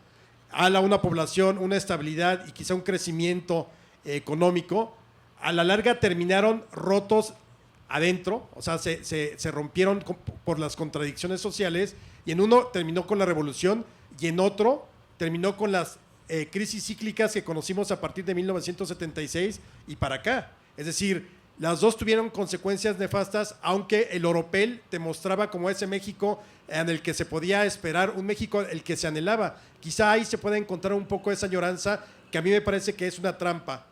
a una población una estabilidad y quizá un crecimiento económico, a la larga terminaron rotos adentro, o sea, se rompieron por las contradicciones sociales, y en uno terminó con la revolución y en otro terminó con las crisis cíclicas que conocimos a partir de 1976 y para acá. Es decir, las dos tuvieron consecuencias nefastas, aunque el oropel te mostraba como ese México en el que se podía esperar, un México el que se anhelaba. Quizá ahí se puede encontrar un poco esa añoranza, que a mí me parece que es una trampa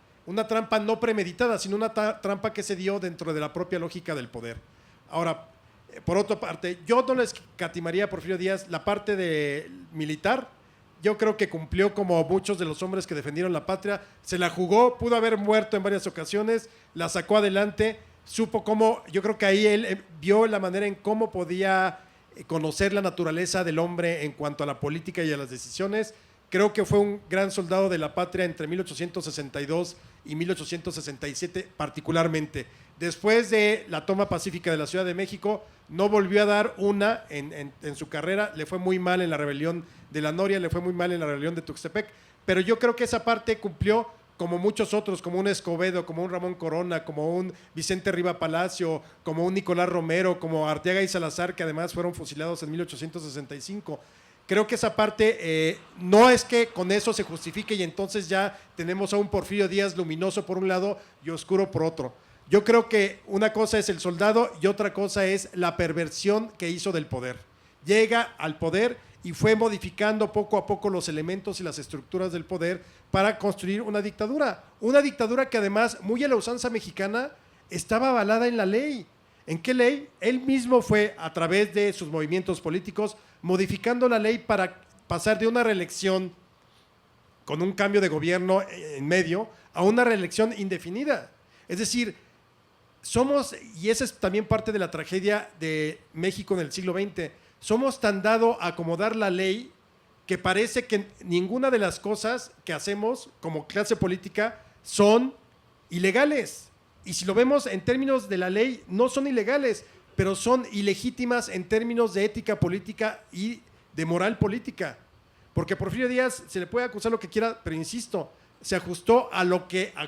no premeditada, sino una trampa que se dio dentro de la propia lógica del poder. Ahora, por otra parte, yo no les catimaría a Porfirio Díaz la parte de militar. Yo creo que cumplió como muchos de los hombres que defendieron la patria, se la jugó, pudo haber muerto en varias ocasiones, la sacó adelante, supo cómo, yo creo que ahí él vio la manera en cómo podía conocer la naturaleza del hombre en cuanto a la política y a las decisiones. Creo que fue un gran soldado de la patria entre 1862 y 1867 particularmente. Después de la toma pacífica de la Ciudad de México, no volvió a dar una en su carrera. Le fue muy mal en la rebelión de la Noria, le fue muy mal en la rebelión de Tuxtepec, pero yo creo que esa parte cumplió como muchos otros, como un Escobedo, como un Ramón Corona, como un Vicente Riva Palacio, como un Nicolás Romero, como Arteaga y Salazar, que además fueron fusilados en 1865. Creo que esa parte no es que con eso se justifique y entonces ya tenemos a un Porfirio Díaz luminoso por un lado y oscuro por otro. Yo creo que una cosa es el soldado y otra cosa es la perversión que hizo del poder. Llega al poder y fue modificando poco a poco los elementos y las estructuras del poder para construir una dictadura que además, muy a la usanza mexicana, estaba avalada en la ley. ¿En qué ley? Él mismo fue, a través de sus movimientos políticos, modificando la ley para pasar de una reelección con un cambio de gobierno en medio a una reelección indefinida. Es decir, y esa es también parte de la tragedia de México en el siglo XX, somos tan dados a acomodar la ley que parece que ninguna de las cosas que hacemos como clase política son ilegales. Y si lo vemos en términos de la ley, no son ilegales, pero son ilegítimas en términos de ética política y de moral política. Porque a Porfirio Díaz se le puede acusar lo que quiera, pero insisto, se ajustó a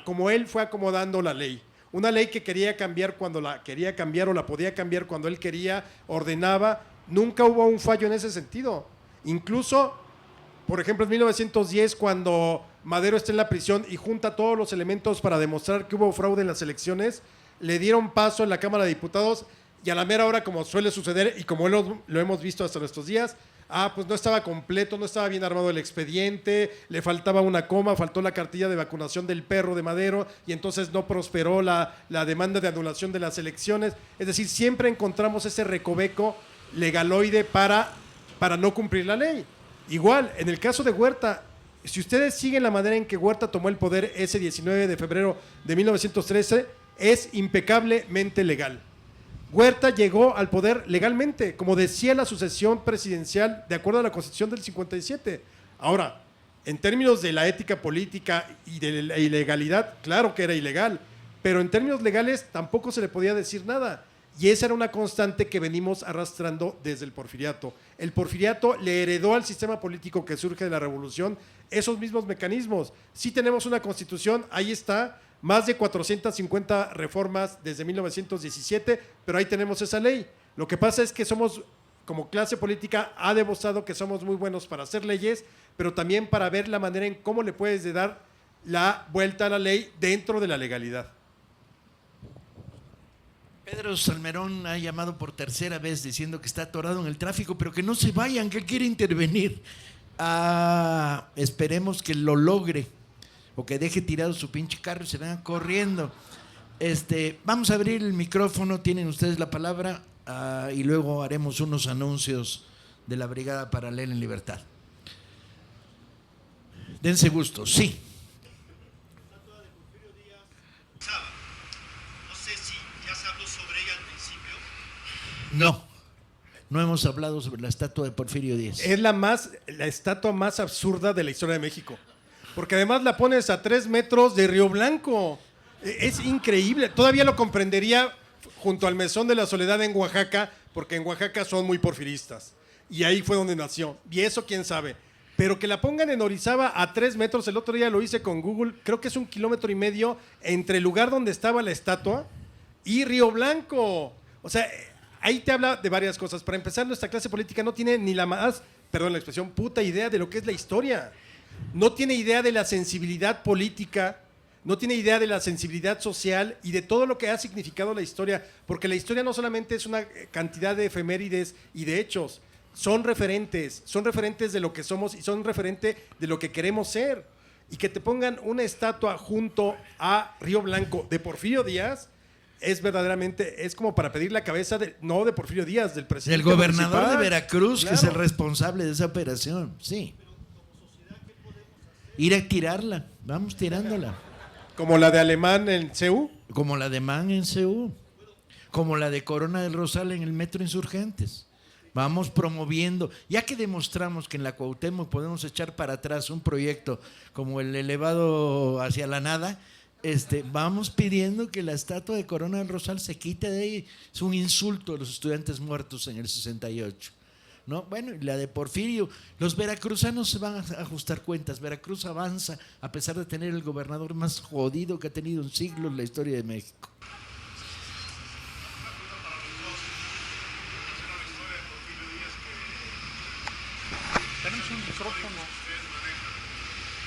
como él fue acomodando la ley. Una ley que quería cambiar cuando la quería cambiar o la podía cambiar cuando él quería, ordenaba. Nunca hubo un fallo en ese sentido. Incluso, por ejemplo, en 1910, cuando Madero está en la prisión y junta todos los elementos para demostrar que hubo fraude en las elecciones, le dieron paso en la Cámara de Diputados y a la mera hora, como suele suceder y como lo hemos visto hasta nuestros días, pues no estaba completo, no estaba bien armado el expediente, le faltaba una coma, faltó la cartilla de vacunación del perro de Madero y entonces no prosperó la demanda de anulación de las elecciones. Es decir, siempre encontramos ese recoveco legaloide para no cumplir la ley. Igual, en el caso de Huerta, si ustedes siguen la manera en que Huerta tomó el poder ese 19 de febrero de 1913, es impecablemente legal. Huerta llegó al poder legalmente, como decía la sucesión presidencial de acuerdo a la Constitución del 57. Ahora, en términos de la ética política y de la ilegalidad, claro que era ilegal, pero en términos legales tampoco se le podía decir nada. Y esa era una constante que venimos arrastrando desde el porfiriato. El porfiriato le heredó al sistema político que surge de la revolución esos mismos mecanismos. Sí tenemos una constitución, ahí está, más de 450 reformas desde 1917, pero ahí tenemos esa ley. Lo que pasa es que somos, como clase política, ha demostrado que somos muy buenos para hacer leyes, pero también para ver la manera en cómo le puedes dar la vuelta a la ley dentro de la legalidad. Pedro Salmerón ha llamado por tercera vez diciendo que está atorado en el tráfico, pero que no se vayan, que quiere intervenir. Esperemos que lo logre o que deje tirado su pinche carro y se venga corriendo. Vamos a abrir el micrófono, tienen ustedes la palabra y luego haremos unos anuncios de la Brigada Paralela en Libertad. Dense gusto, sí. No hemos hablado sobre la estatua de Porfirio Díaz. Es la estatua más absurda de la historia de México. Porque además la pones a 3 metros de Río Blanco. Es increíble. Todavía lo comprendería junto al Mesón de la Soledad en Oaxaca, porque en Oaxaca son muy porfiristas. Y ahí fue donde nació. Y eso quién sabe. Pero que la pongan en Orizaba a 3 metros, el otro día lo hice con Google, creo que es 1,5 kilómetros entre el lugar donde estaba la estatua y Río Blanco. O sea, ahí te habla de varias cosas. Para empezar, nuestra clase política no tiene ni la más, perdón la expresión, puta idea de lo que es la historia. No tiene idea de la sensibilidad política, no tiene idea de la sensibilidad social y de todo lo que ha significado la historia, porque la historia no solamente es una cantidad de efemérides y de hechos, son referentes de lo que somos y son referente de lo que queremos ser. Y que te pongan una estatua junto a Río Blanco de Porfirio Díaz, es verdaderamente, es como para pedir la cabeza, no de Porfirio Díaz, del presidente del gobernador municipal de Veracruz, claro, que es el responsable de esa operación, sí. Ir a tirarla, vamos tirándola. Como la de Alemán en CEU. Como la de Mann en CEU. Como la de Corona del Rosal en el Metro Insurgentes. Vamos promoviendo, ya que demostramos que en la Cuauhtémoc podemos echar para atrás un proyecto como el elevado hacia la nada, vamos pidiendo que la estatua de Corona del Rosal se quite de ahí. Es un insulto a los estudiantes muertos en el 68. ¿No? Bueno, y la de Porfirio, los veracruzanos se van a ajustar cuentas. Veracruz avanza a pesar de tener el gobernador más jodido que ha tenido en siglos la historia de México. Tenemos un micrófono.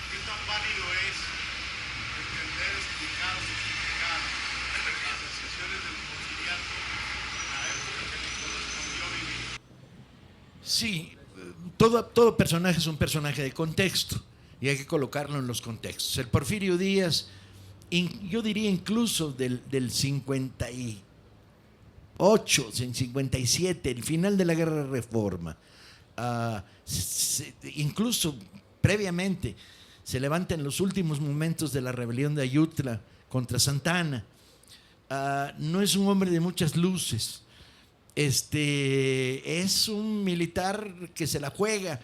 ¿Qué tan válido es entender, explicar o justificar las decisiones del porfiriato en la época que le correspondió vivir? Sí, todo personaje es un personaje de contexto y hay que colocarlo en los contextos. El Porfirio Díaz, yo diría incluso del 58, 57, el final de la Guerra de Reforma, incluso previamente se levanta en los últimos momentos de la rebelión de Ayutla contra Santa Anna. No es un hombre de muchas luces. Es un militar que se la juega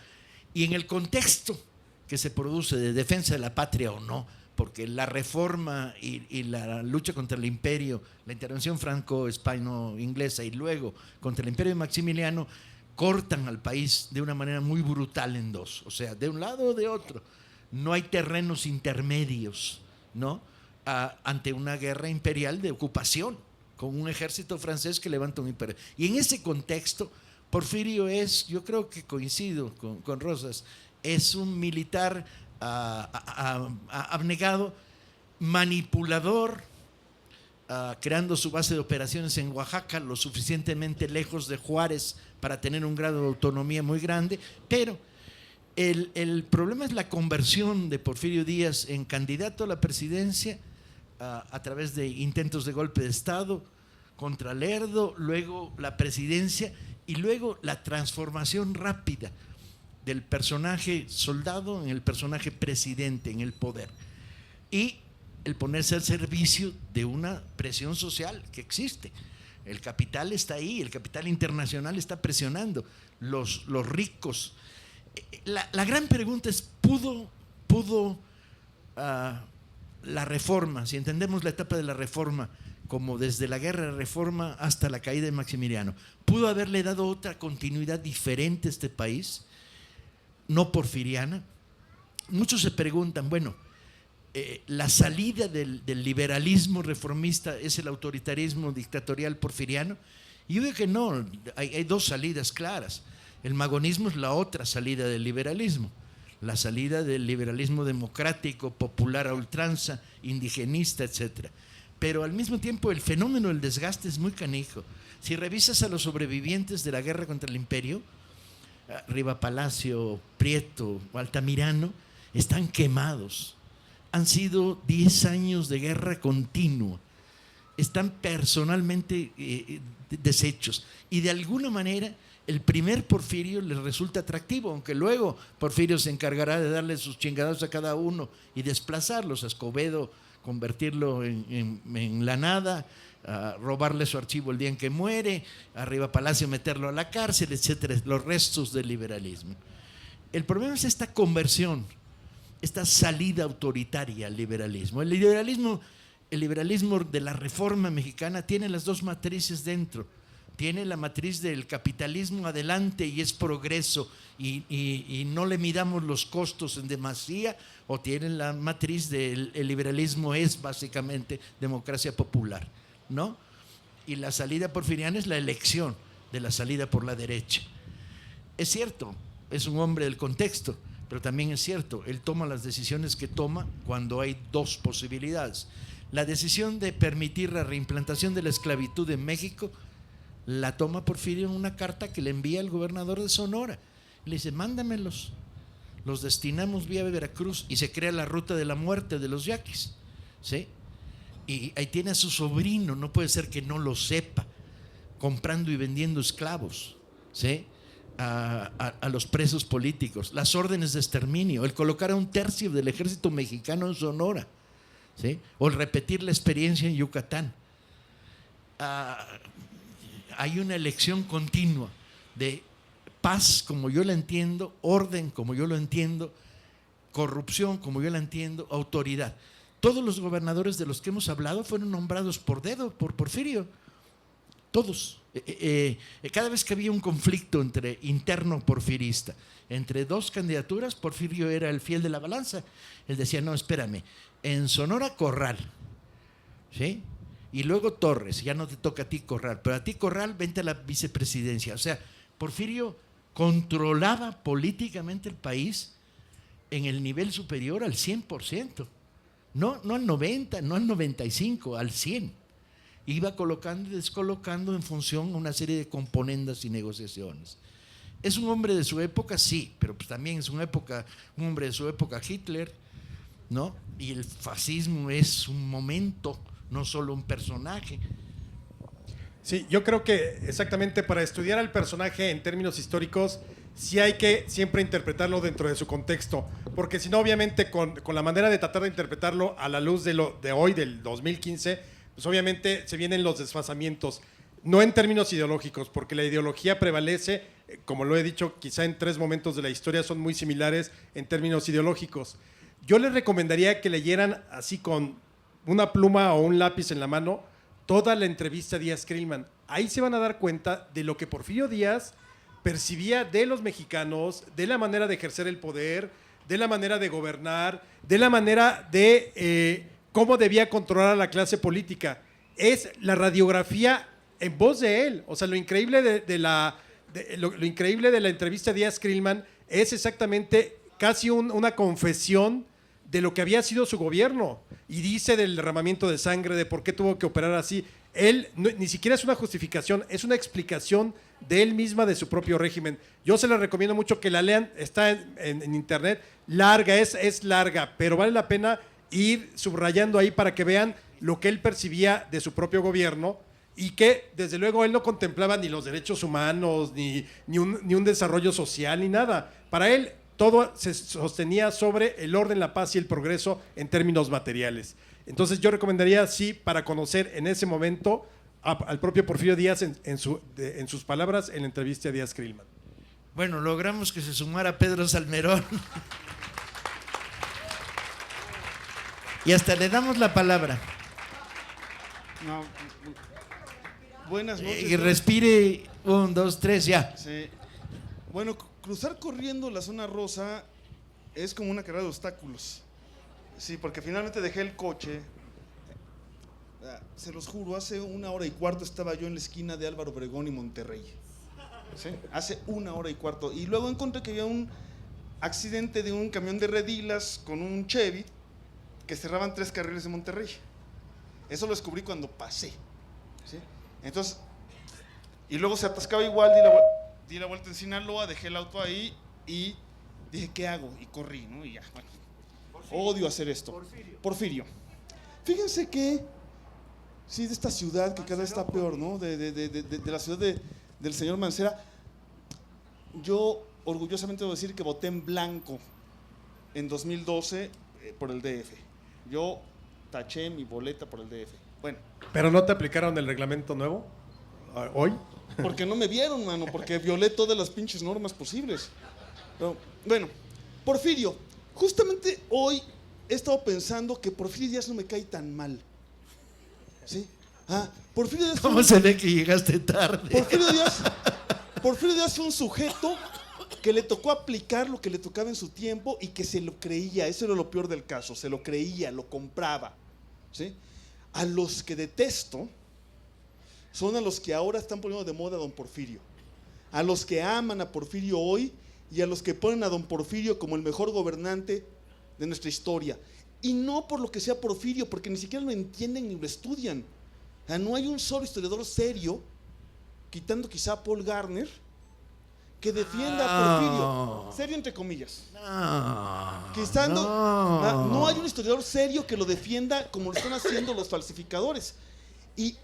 y en el contexto que se produce de defensa de la patria o no, porque la reforma y la lucha contra el imperio, la intervención franco-españo-inglesa y luego contra el imperio de Maximiliano cortan al país de una manera muy brutal en dos, o sea, de un lado o de otro. no hay terrenos intermedios, ¿no? Ante una guerra imperial de ocupación, con un ejército francés que levanta un imperio. Y en ese contexto, Porfirio es, yo creo que coincido con Rosas, es un militar abnegado, manipulador, creando su base de operaciones en Oaxaca, lo suficientemente lejos de Juárez para tener un grado de autonomía muy grande, pero el problema es la conversión de Porfirio Díaz en candidato a la presidencia a través de intentos de golpe de Estado contra Lerdo, luego la presidencia y luego la transformación rápida del personaje soldado en el personaje presidente en el poder y el ponerse al servicio de una presión social que existe. El capital está ahí, el capital internacional está presionando, los ricos. La gran pregunta es, ¿pudo la reforma, si entendemos la etapa de la reforma como desde la guerra de reforma hasta la caída de Maximiliano, pudo haberle dado otra continuidad diferente a este país, no porfiriana? Muchos se preguntan, bueno, la salida del liberalismo reformista es el autoritarismo dictatorial porfiriano. Y yo digo que no, hay dos salidas claras. El magonismo es la otra salida del liberalismo, la salida del liberalismo democrático, popular a ultranza, indigenista, etc. Pero al mismo tiempo el fenómeno del desgaste es muy canijo. Si revisas a los sobrevivientes de la guerra contra el imperio, Riva Palacio, Prieto, Altamirano, están quemados. Han sido 10 años de guerra continua. Están personalmente deshechos. Y de alguna manera el primer Porfirio les resulta atractivo, aunque luego Porfirio se encargará de darle sus chingados a cada uno y desplazarlos. A Escobedo convertirlo en la nada, a robarle su archivo el día en que muere, a Riva Palacio meterlo a la cárcel, etcétera, los restos del liberalismo. El problema es esta conversión, esta salida autoritaria al liberalismo. El liberalismo de la reforma mexicana tiene las dos matrices dentro. Tiene la matriz del capitalismo adelante y es progreso y no le midamos los costos en demasía, o tiene la matriz del liberalismo es básicamente democracia popular, ¿no? Y la salida porfiriana es la elección de la salida por la derecha. Es cierto, es un hombre del contexto, pero también es cierto, él toma las decisiones que toma cuando hay dos posibilidades. La decisión de permitir la reimplantación de la esclavitud en México la toma Porfirio en una carta que le envía al gobernador de Sonora. Le dice, mándamelos, los destinamos vía Veracruz, y se crea la ruta de la muerte de los yaquis, ¿sí? Y ahí tiene a su sobrino, no puede ser que no lo sepa, comprando y vendiendo esclavos, ¿sí? A los presos políticos, las órdenes de exterminio, el colocar a 1/3 del ejército mexicano en Sonora, ¿sí? O el repetir la experiencia en Yucatán. Hay una elección continua de paz como yo la entiendo, orden como yo lo entiendo, corrupción como yo la entiendo, autoridad. Todos los gobernadores de los que hemos hablado fueron nombrados por dedo, por Porfirio. Todos. Cada vez que había un conflicto interno porfirista entre dos candidaturas, Porfirio era el fiel de la balanza. Él decía, no, espérame, en Sonora Corral, ¿sí? Y luego Torres, ya no te toca a ti Corral, pero a ti Corral vente a la vicepresidencia. O sea, Porfirio controlaba políticamente el país en el nivel superior al 100%. No al 90, no al 95, al 100. Iba colocando y descolocando en función a una serie de componendas y negociaciones. ¿Es un hombre de su época? Sí, pero pues también es un hombre de su época Hitler, ¿no? Y el fascismo es un momento, no solo un personaje. Sí, yo creo que exactamente para estudiar al personaje en términos históricos, sí hay que siempre interpretarlo dentro de su contexto, porque si no, obviamente, con la manera de tratar de interpretarlo a la luz de hoy, del 2015, pues obviamente se vienen los desfasamientos, no en términos ideológicos, porque la ideología prevalece, como lo he dicho, quizá en 3 momentos de la historia son muy similares en términos ideológicos. Yo les recomendaría que leyeran así con una pluma o un lápiz en la mano toda la entrevista a Díaz-Creelman. Ahí se van a dar cuenta de lo que Porfirio Díaz percibía de los mexicanos, de la manera de ejercer el poder, de la manera de gobernar, de la manera de cómo debía controlar a la clase política. Es la radiografía en voz de él. O sea, lo increíble lo increíble de la entrevista a Díaz Krillman es exactamente casi una confesión de lo que había sido su gobierno. Y dice del derramamiento de sangre, de por qué tuvo que operar así. Él ni siquiera es una justificación, es una explicación de él misma, de su propio régimen. Yo se la recomiendo mucho que la lean, está en internet, larga, es larga, pero vale la pena ir subrayando ahí para que vean lo que él percibía de su propio gobierno y que desde luego él no contemplaba ni los derechos humanos, ni un desarrollo social, ni nada. Para él todo se sostenía sobre el orden, la paz y el progreso en términos materiales. Entonces yo recomendaría, sí, para conocer en ese momento al propio Porfirio Díaz en sus palabras en la entrevista a Díaz Krillman. Bueno, logramos que se sumara Pedro Salmerón. Y hasta le damos la palabra. No. Buenas noches. Y respire, 1, 2, 3, ya. Sí. Bueno, cruzar corriendo la zona rosa es como una carrera de obstáculos. Sí, porque finalmente dejé el coche. Se los juro, hace 1h15 estaba yo en la esquina de Álvaro Obregón y Monterrey. ¿Sí? Hace 1h15. Y luego encontré que había un accidente de un camión de redilas con un Chevy que cerraban 3 carriles de Monterrey. Eso lo descubrí cuando pasé. ¿Sí? Entonces, y luego se atascaba igual, di la vuelta en Sinaloa, dejé el auto ahí y dije, ¿qué hago? Y corrí, ¿no? Y ya, bueno. Odio hacer esto. Porfirio. Fíjense que, sí, de esta ciudad que cada vez está peor, ¿no? De la ciudad del señor Mancera, yo orgullosamente debo decir que voté en blanco en 2012 por el DF. Yo taché mi boleta por el DF. Bueno. ¿Pero no te aplicaron el reglamento nuevo hoy? Porque no me vieron, mano, porque violé todas las pinches normas posibles. Pero, bueno, Porfirio, justamente hoy he estado pensando que Porfirio Díaz no me cae tan mal. ¿Sí? Porfirio Díaz. ¿Cómo se ve que llegaste tarde? Porfirio Díaz fue un sujeto que le tocó aplicar lo que le tocaba en su tiempo y que se lo creía. Eso era lo peor del caso. Se lo creía, lo compraba. ¿Sí? A los que detesto son a los que ahora están poniendo de moda a don Porfirio. A los que aman a Porfirio hoy y a los que ponen a don Porfirio como el mejor gobernante de nuestra historia. Y no por lo que sea Porfirio, porque ni siquiera lo entienden ni lo estudian. O sea, no hay un solo historiador serio, quitando quizá a Paul Garner, que defienda a Porfirio. Serio entre comillas. No hay un historiador serio que lo defienda como lo están haciendo los falsificadores. Y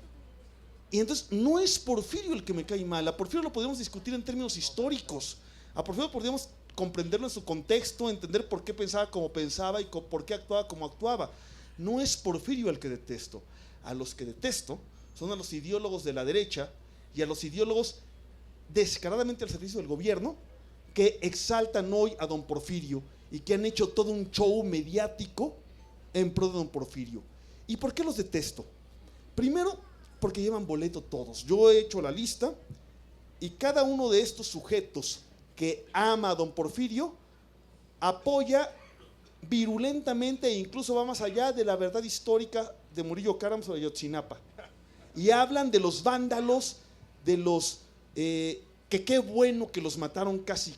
entonces no es Porfirio el que me cae mal. A Porfirio lo podemos discutir en términos históricos. A Porfirio podríamos comprenderlo en su contexto, entender por qué pensaba como pensaba y por qué actuaba como actuaba. No es Porfirio el que detesto. A los que detesto son a los ideólogos de la derecha y a los ideólogos descaradamente al servicio del gobierno que exaltan hoy a don Porfirio y que han hecho todo un show mediático en pro de don Porfirio. ¿Y por qué los detesto? Primero, porque llevan boleto todos. Yo he hecho la lista y cada uno de estos sujetos que ama a don Porfirio apoya virulentamente e incluso va más allá de la verdad histórica de Murillo Karam sobre Ayotzinapa. Y hablan de los vándalos, de los que qué bueno que los mataron casi,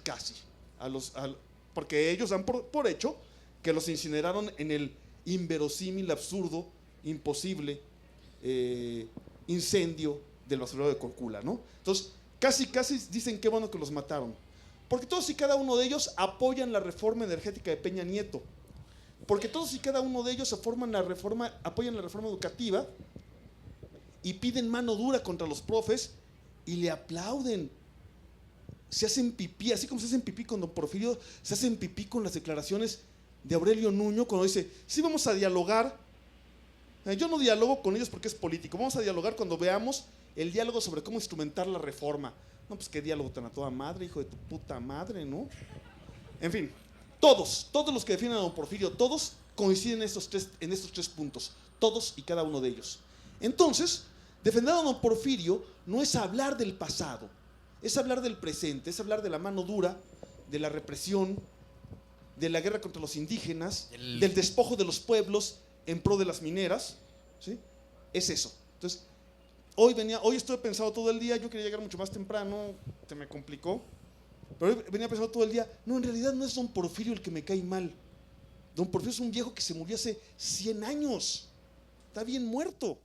porque ellos dan por hecho que los incineraron en el inverosímil, absurdo, imposible incendio del basurero de Cocula, ¿no? Entonces, casi dicen qué bueno que los mataron, porque todos y cada uno de ellos apoyan la reforma energética de Peña Nieto, porque todos y cada uno de ellos apoyan la reforma educativa y piden mano dura contra los profes y le aplauden. Se hacen pipí, así como se hacen pipí con don Porfirio, se hacen pipí con las declaraciones de Aurelio Nuño cuando dice, sí, vamos a dialogar. Yo no dialogo con ellos porque es político, vamos a dialogar cuando veamos el diálogo sobre cómo instrumentar la reforma. No, pues qué diálogo tan a toda madre, hijo de tu puta madre, ¿no? En fin, todos los que defienden a don Porfirio, todos coinciden en estos tres puntos, todos y cada uno de ellos. Entonces, defender a don Porfirio no es hablar del pasado, es hablar del presente, es hablar de la mano dura, de la represión, de la guerra contra los indígenas, del despojo de los pueblos en pro de las mineras, ¿sí? Es eso. Entonces, hoy estuve pensado todo el día, yo quería llegar mucho más temprano, se me complicó, pero hoy venía pensado todo el día, no, en realidad no es don Porfirio el que me cae mal. Don Porfirio es un viejo que se murió hace 100 años, está bien muerto.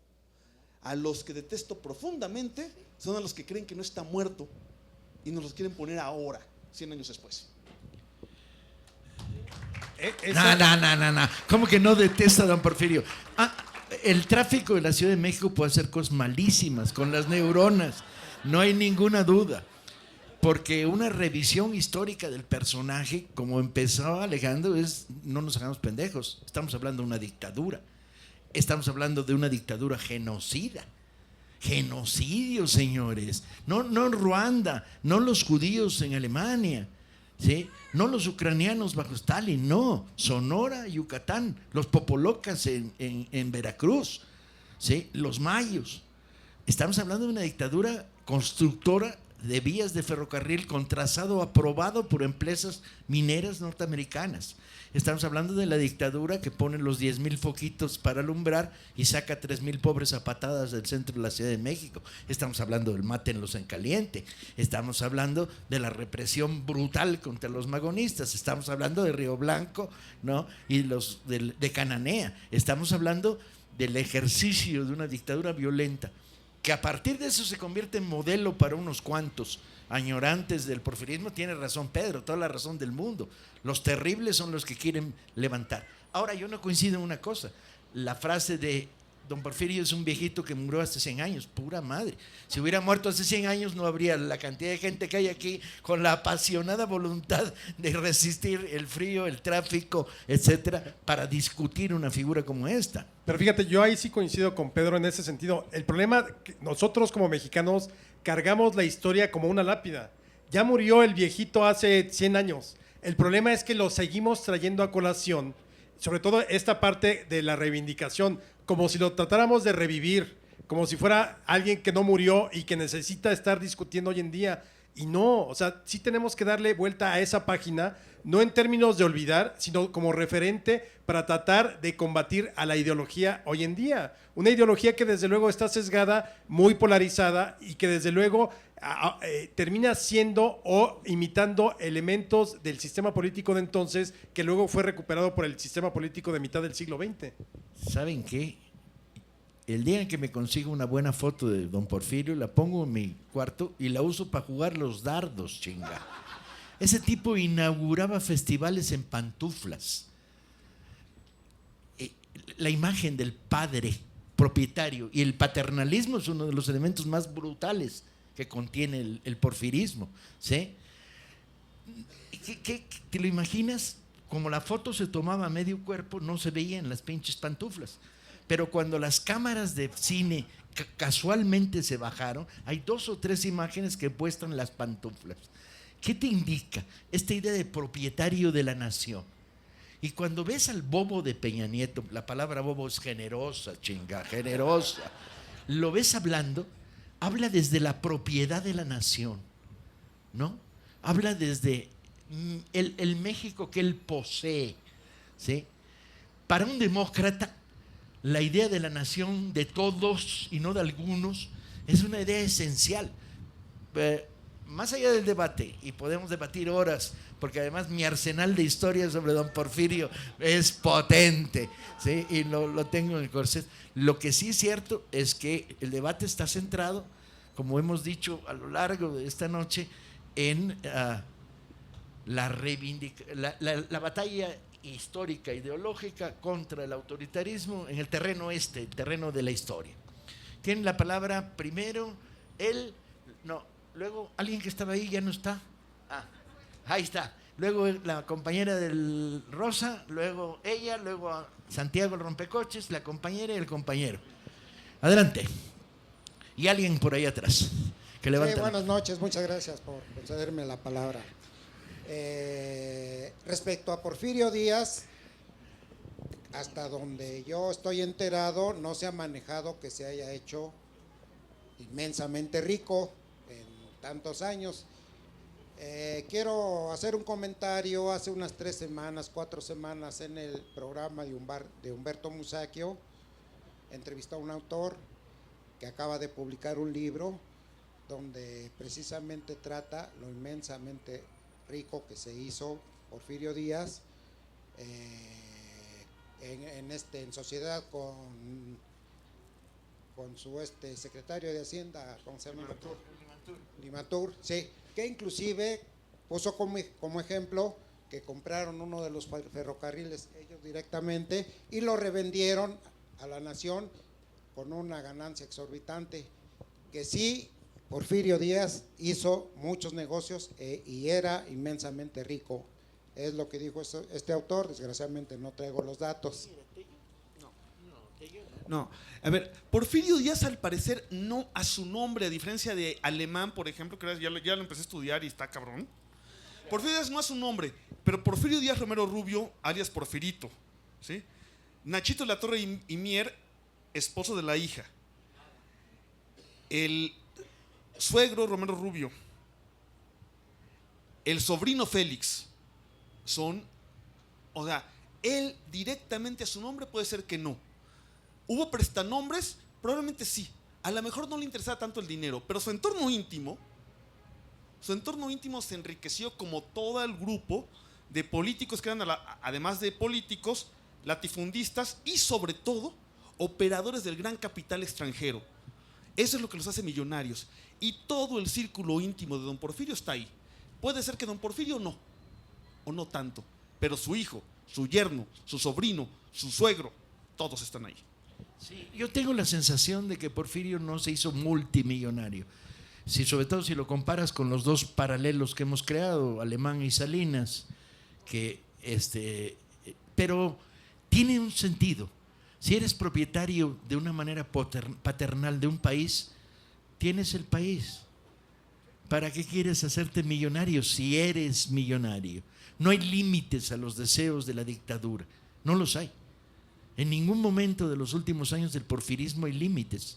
A los que detesto profundamente son a los que creen que no está muerto y nos los quieren poner ahora, 100 años después. No. ¿Cómo que no detesta a don Porfirio? El tráfico de la Ciudad de México puede hacer cosas malísimas con las neuronas, no hay ninguna duda. Porque una revisión histórica del personaje, como empezaba Alejandro, no nos hagamos pendejos, estamos hablando de una dictadura. Estamos hablando de una dictadura genocida. Genocidio, señores. No en Ruanda, no los judíos en Alemania, ¿sí? No los ucranianos bajo Stalin, no. Sonora, Yucatán, los popolocas en Veracruz, ¿sí? Los mayos. Estamos hablando de una dictadura constructora de vías de ferrocarril con trazado aprobado por empresas mineras norteamericanas. Estamos hablando de la dictadura que pone los 10,000 foquitos para alumbrar y saca 3,000 pobres a patadas del centro de la Ciudad de México. Estamos hablando del mátenlos en caliente. Estamos hablando de la represión brutal contra los magonistas. Estamos hablando de Río Blanco, ¿no? Y los de Cananea. Estamos hablando del ejercicio de una dictadura violenta que a partir de eso se convierte en modelo para unos cuantos añorantes del porfirismo. Tiene razón Pedro, toda la razón del mundo. Los terribles son los que quieren levantar. Ahora, yo no coincido en una cosa. La frase de don Porfirio es un viejito que murió hace 100 años. Pura madre. Si hubiera muerto hace 100 años no habría la cantidad de gente que hay aquí con la apasionada voluntad de resistir el frío, el tráfico, etcétera, para discutir una figura como esta. Pero fíjate, yo ahí sí coincido con Pedro en ese sentido. El problema, que nosotros como mexicanos cargamos la historia como una lápida. Ya murió el viejito hace 100 años. El problema es que lo seguimos trayendo a colación, sobre todo esta parte de la reivindicación, como si lo tratáramos de revivir, como si fuera alguien que no murió y que necesita estar discutiendo hoy en día. Y no, o sea, sí tenemos que darle vuelta a esa página, no en términos de olvidar, sino como referente para tratar de combatir a la ideología hoy en día. Una ideología que desde luego está sesgada, muy polarizada y que desde luego termina siendo o imitando elementos del sistema político de entonces que luego fue recuperado por el sistema político de mitad del siglo XX. ¿Saben qué? El día en que me consigo una buena foto de don Porfirio, la pongo en mi cuarto y la uso para jugar los dardos, chinga. Ese tipo inauguraba festivales en pantuflas. La imagen del padre propietario y el paternalismo es uno de los elementos más brutales que contiene el porfirismo, ¿sí? ¿Te lo imaginas? Como la foto se tomaba a medio cuerpo, no se veían las pinches pantuflas. Pero cuando las cámaras de cine casualmente se bajaron, hay 2 o 3 imágenes que muestran las pantuflas. ¿Qué te indica esta idea de propietario de la nación? Y cuando ves al bobo de Peña Nieto, la palabra bobo es generosa, chinga, generosa. Lo ves hablando, habla desde la propiedad de la nación, ¿no? Habla desde el México que él posee, ¿sí? Para un demócrata, la idea de la nación de todos y no de algunos es una idea esencial. Más allá del debate, y podemos debatir horas, porque además mi arsenal de historias sobre don Porfirio es potente, ¿sí? Y lo tengo en el corset. Lo que sí es cierto es que el debate está centrado, como hemos dicho a lo largo de esta noche, en la batalla histórica, ideológica contra el autoritarismo en el terreno el terreno de la historia. Tiene la palabra primero luego alguien que estaba ahí ya no está. Ahí está. Luego la compañera del Rosa, luego ella, luego Santiago el rompecoches, la compañera y el compañero. Adelante. Y alguien por ahí atrás. Que levanta. Sí, buenas noches, muchas gracias por concederme la palabra. Respecto a Porfirio Díaz, hasta donde yo estoy enterado, no se ha manejado que se haya hecho inmensamente rico en tantos años. Quiero hacer un comentario. Hace unas 3 semanas, 4 semanas, en el programa de Humberto Musacchio, entrevistó a un autor que acaba de publicar un libro donde precisamente trata lo inmensamente rico que se hizo Porfirio Díaz en sociedad con su secretario de Hacienda, ¿cómo se llama? Limantur, sí, que inclusive puso como ejemplo que compraron uno de los ferrocarriles ellos directamente y lo revendieron a la nación con una ganancia exorbitante, que sí, Porfirio Díaz hizo muchos negocios y era inmensamente rico. Es lo que dijo este autor. Desgraciadamente no traigo los datos. No, a ver, Porfirio Díaz al parecer no a su nombre, a diferencia de Alemán, por ejemplo, que ya lo empecé a estudiar y está cabrón. Porfirio Díaz no a su nombre, pero Porfirio Díaz Romero Rubio, alias Porfirito, ¿sí? Nachito de la Torre y Mier, esposo de la hija. El suegro Romero Rubio, el sobrino Félix, son, o sea, él directamente a su nombre puede ser que no. ¿Hubo prestanombres? Probablemente sí. A lo mejor no le interesaba tanto el dinero, pero su entorno íntimo se enriqueció como todo el grupo de políticos que eran, además de políticos, latifundistas y sobre todo operadores del gran capital extranjero. Eso es lo que los hace millonarios. Y todo el círculo íntimo de don Porfirio está ahí. Puede ser que don Porfirio no, o no tanto, pero su hijo, su yerno, su sobrino, su suegro, todos están ahí. Sí, yo tengo la sensación de que Porfirio no se hizo multimillonario. Sobre todo si lo comparas con los dos paralelos que hemos creado, Alemán y Salinas, pero tiene un sentido. Si eres propietario de una manera paternal de un país, tienes el país. ¿Para qué quieres hacerte millonario si eres millonario? No hay límites a los deseos de la dictadura, no los hay. En ningún momento de los últimos años del porfirismo hay límites.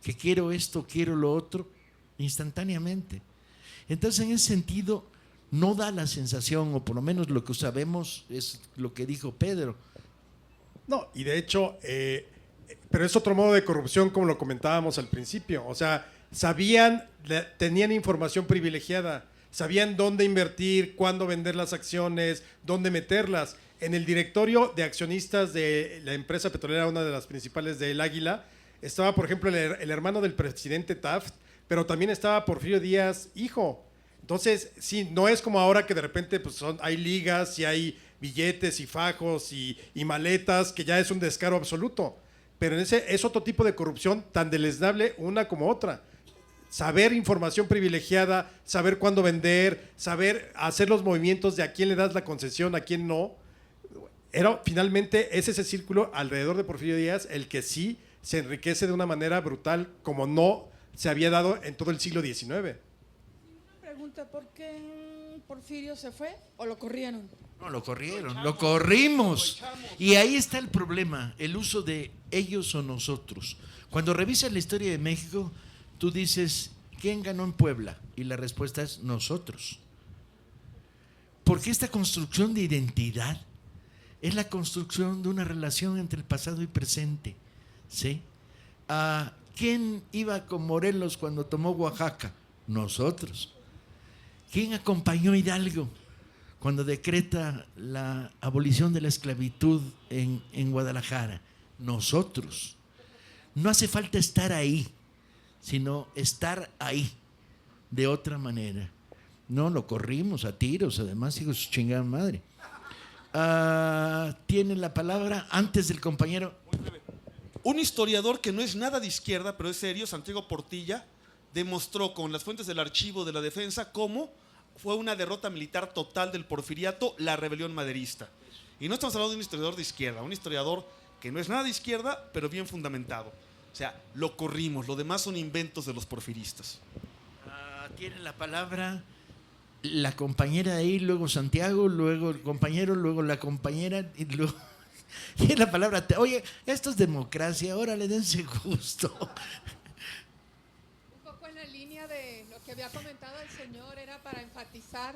Que quiero esto, quiero lo otro, instantáneamente. Entonces, en ese sentido, no da la sensación, o por lo menos lo que sabemos es lo que dijo Pedro. No, y de hecho, pero es otro modo de corrupción como lo comentábamos al principio. O sea, tenían información privilegiada, sabían dónde invertir, cuándo vender las acciones, dónde meterlas. En el directorio de accionistas de la empresa petrolera, una de las principales del Águila, estaba, por ejemplo, el hermano del presidente Taft, pero también estaba Porfirio Díaz, hijo. Entonces, sí, no es como ahora que de repente pues, hay ligas y hay billetes y fajos y maletas, que ya es un descaro absoluto. Pero en ese es otro tipo de corrupción tan deleznable una como otra. Saber información privilegiada, saber cuándo vender, saber hacer los movimientos de a quién le das la concesión, a quién no. Finalmente es ese círculo alrededor de Porfirio Díaz el que sí se enriquece de una manera brutal como no se había dado en todo el siglo XIX. Una pregunta, ¿por qué Porfirio se fue o lo corrieron? No, lo corrieron, lo corrimos. Y ahí está el problema, el uso de ellos o nosotros. Cuando revisas la historia de México, tú dices, ¿quién ganó en Puebla? Y la respuesta es nosotros. Porque esta construcción de identidad es la construcción de una relación entre el pasado y presente, ¿sí? ¿Quién iba con Morelos cuando tomó Oaxaca? Nosotros. ¿Quién acompañó a Hidalgo cuando decreta la abolición de la esclavitud en Guadalajara? Nosotros. No hace falta estar ahí, sino estar ahí de otra manera. No, lo corrimos a tiros, además, hijo de su chingada madre. Tiene la palabra antes del compañero. Un historiador que no es nada de izquierda, pero es serio, Santiago Portilla, demostró con las fuentes del archivo de la defensa cómo fue una derrota militar total del porfiriato, la rebelión maderista. Y no estamos hablando de un historiador de izquierda, un historiador que no es nada de izquierda, pero bien fundamentado. O sea, lo corrimos, lo demás son inventos de los porfiristas. Tiene la palabra la compañera ahí, luego Santiago, luego el compañero, luego la compañera y luego tiene la palabra. Oye, esto es democracia, órale, dense gusto. Un poco en la línea de lo que había comentado el señor era para enfatizar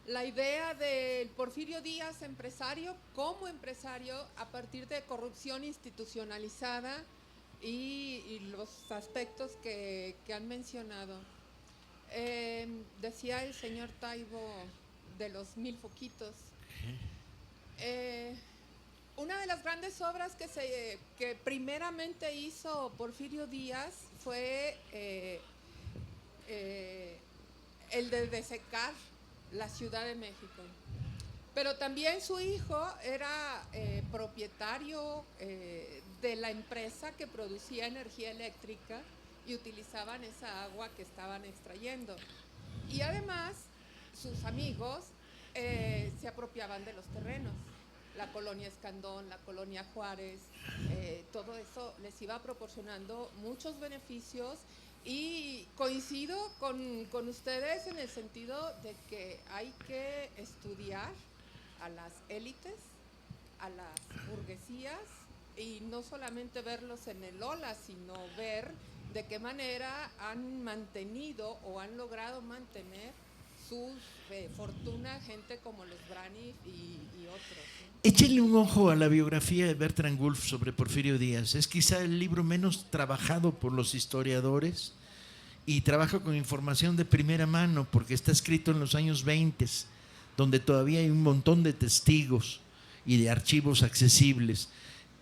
la idea del Porfirio Díaz empresario como empresario a partir de corrupción institucionalizada y los aspectos que han mencionado. Decía el señor Taibo de los 1000 foquitos. Una de las grandes obras que primeramente hizo Porfirio Díaz fue el de desecar la Ciudad de México. Pero también su hijo era propietario de la empresa que producía energía eléctrica y utilizaban esa agua que estaban extrayendo. Y además, sus amigos se apropiaban de los terrenos. La colonia Escandón, la colonia Juárez, todo eso les iba proporcionando muchos beneficios. Y coincido con ustedes en el sentido de que hay que estudiar a las élites, a las burguesías, y no solamente verlos en el Ola, sino ver de qué manera han mantenido o han logrado mantener su fortuna, gente como los Braniff y otros, ¿no? Échenle un ojo a la biografía de Bertrand Wolff sobre Porfirio Díaz. Es quizá el libro menos trabajado por los historiadores y trabaja con información de primera mano porque está escrito en los años 20, donde todavía hay un montón de testigos y de archivos accesibles.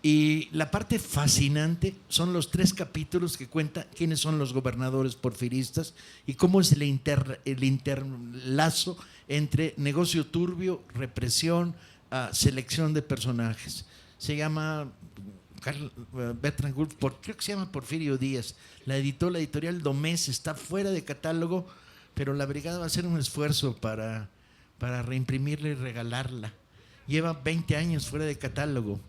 Y la parte fascinante son los 3 capítulos que cuentan quiénes son los gobernadores porfiristas y cómo es el interlazo entre negocio turbio, represión, selección de personajes. Se llama Bertrand Wolff, creo que se llama Porfirio Díaz. La editó la editorial Domés, está fuera de catálogo, pero la brigada va a hacer un esfuerzo para reimprimirla y regalarla. Lleva 20 años fuera de catálogo.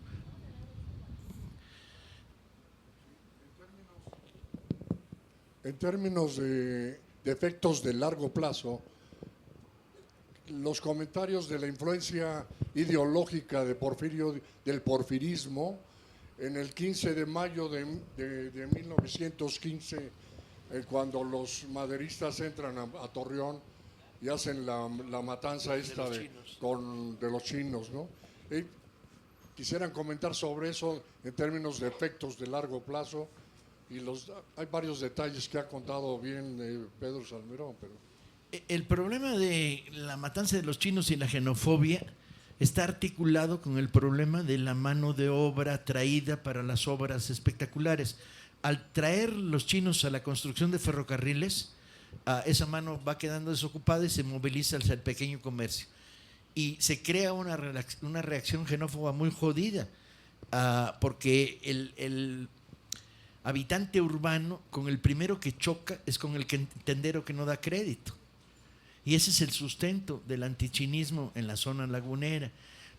En términos de efectos de largo plazo, los comentarios de la influencia ideológica de Porfirio, del porfirismo, en el 15 de mayo de 1915, cuando los maderistas entran a Torreón y hacen la matanza esta de los chinos, ¿no? Quisieran comentar sobre eso en términos de efectos de largo plazo. Y hay varios detalles que ha contado bien Pedro Salmerón. Pero el problema de la matanza de los chinos y la xenofobia está articulado con el problema de la mano de obra traída para las obras espectaculares. Al traer los chinos a la construcción de ferrocarriles, esa mano va quedando desocupada y se moviliza hacia el pequeño comercio. Y se crea una reacción xenófoba muy jodida, porque el habitante urbano con el primero que choca es con el tendero que no da crédito. Y ese es el sustento del antichinismo en la zona lagunera.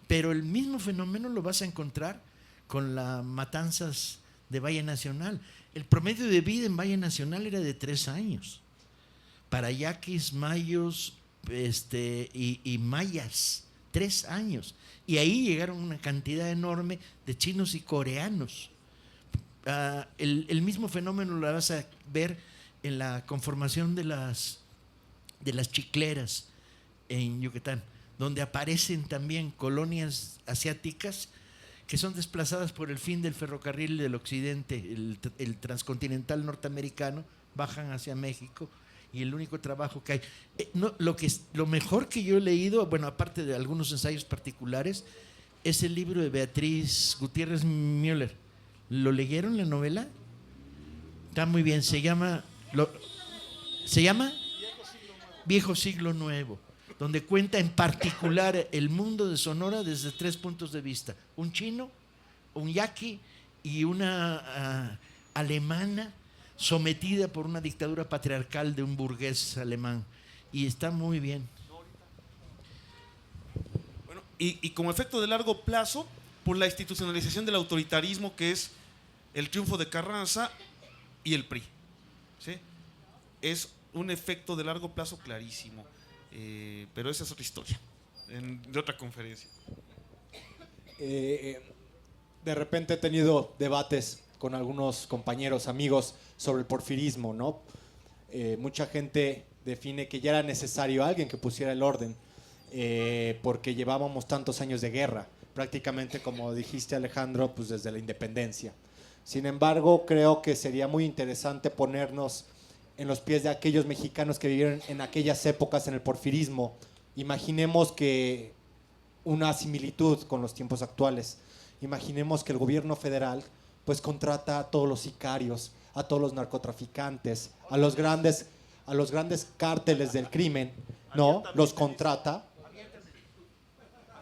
Pero el mismo fenómeno lo vas a encontrar con las matanzas de Valle Nacional. El promedio de vida en Valle Nacional era de 3 años. Para yaquis, mayos y mayas, 3 años. Y ahí llegaron una cantidad enorme de chinos y coreanos. El mismo fenómeno lo vas a ver en la conformación de las chicleras en Yucatán, donde aparecen también colonias asiáticas que son desplazadas por el fin del ferrocarril del occidente, el transcontinental norteamericano, bajan hacia México y el único trabajo que hay. Lo mejor que yo he leído, bueno, aparte de algunos ensayos particulares, es el libro de Beatriz Gutiérrez Müller. ¿Lo leyeron la novela? Está muy bien, se llama Viejo Siglo Nuevo, donde cuenta en particular el mundo de Sonora desde 3 puntos de vista: un chino, un yaqui y una alemana sometida por una dictadura patriarcal de un burgués alemán. Y está muy bien. Bueno, y como efecto de largo plazo, por la institucionalización del autoritarismo, que es el triunfo de Carranza y el PRI, ¿sí? Es un efecto de largo plazo clarísimo, pero esa es otra historia, de otra conferencia. De repente he tenido debates con algunos compañeros, amigos, sobre el porfirismo, ¿no? mucha gente define que ya era necesario alguien que pusiera el orden, porque llevábamos tantos años de guerra, prácticamente como dijiste Alejandro, pues desde la independencia. Sin embargo, creo que sería muy interesante ponernos en los pies de aquellos mexicanos que vivieron en aquellas épocas en el porfirismo. Imaginemos que una similitud con los tiempos actuales. Imaginemos que el gobierno federal pues contrata a todos los sicarios, a todos los narcotraficantes, a los grandes cárteles del crimen, ¿no? Los contrata.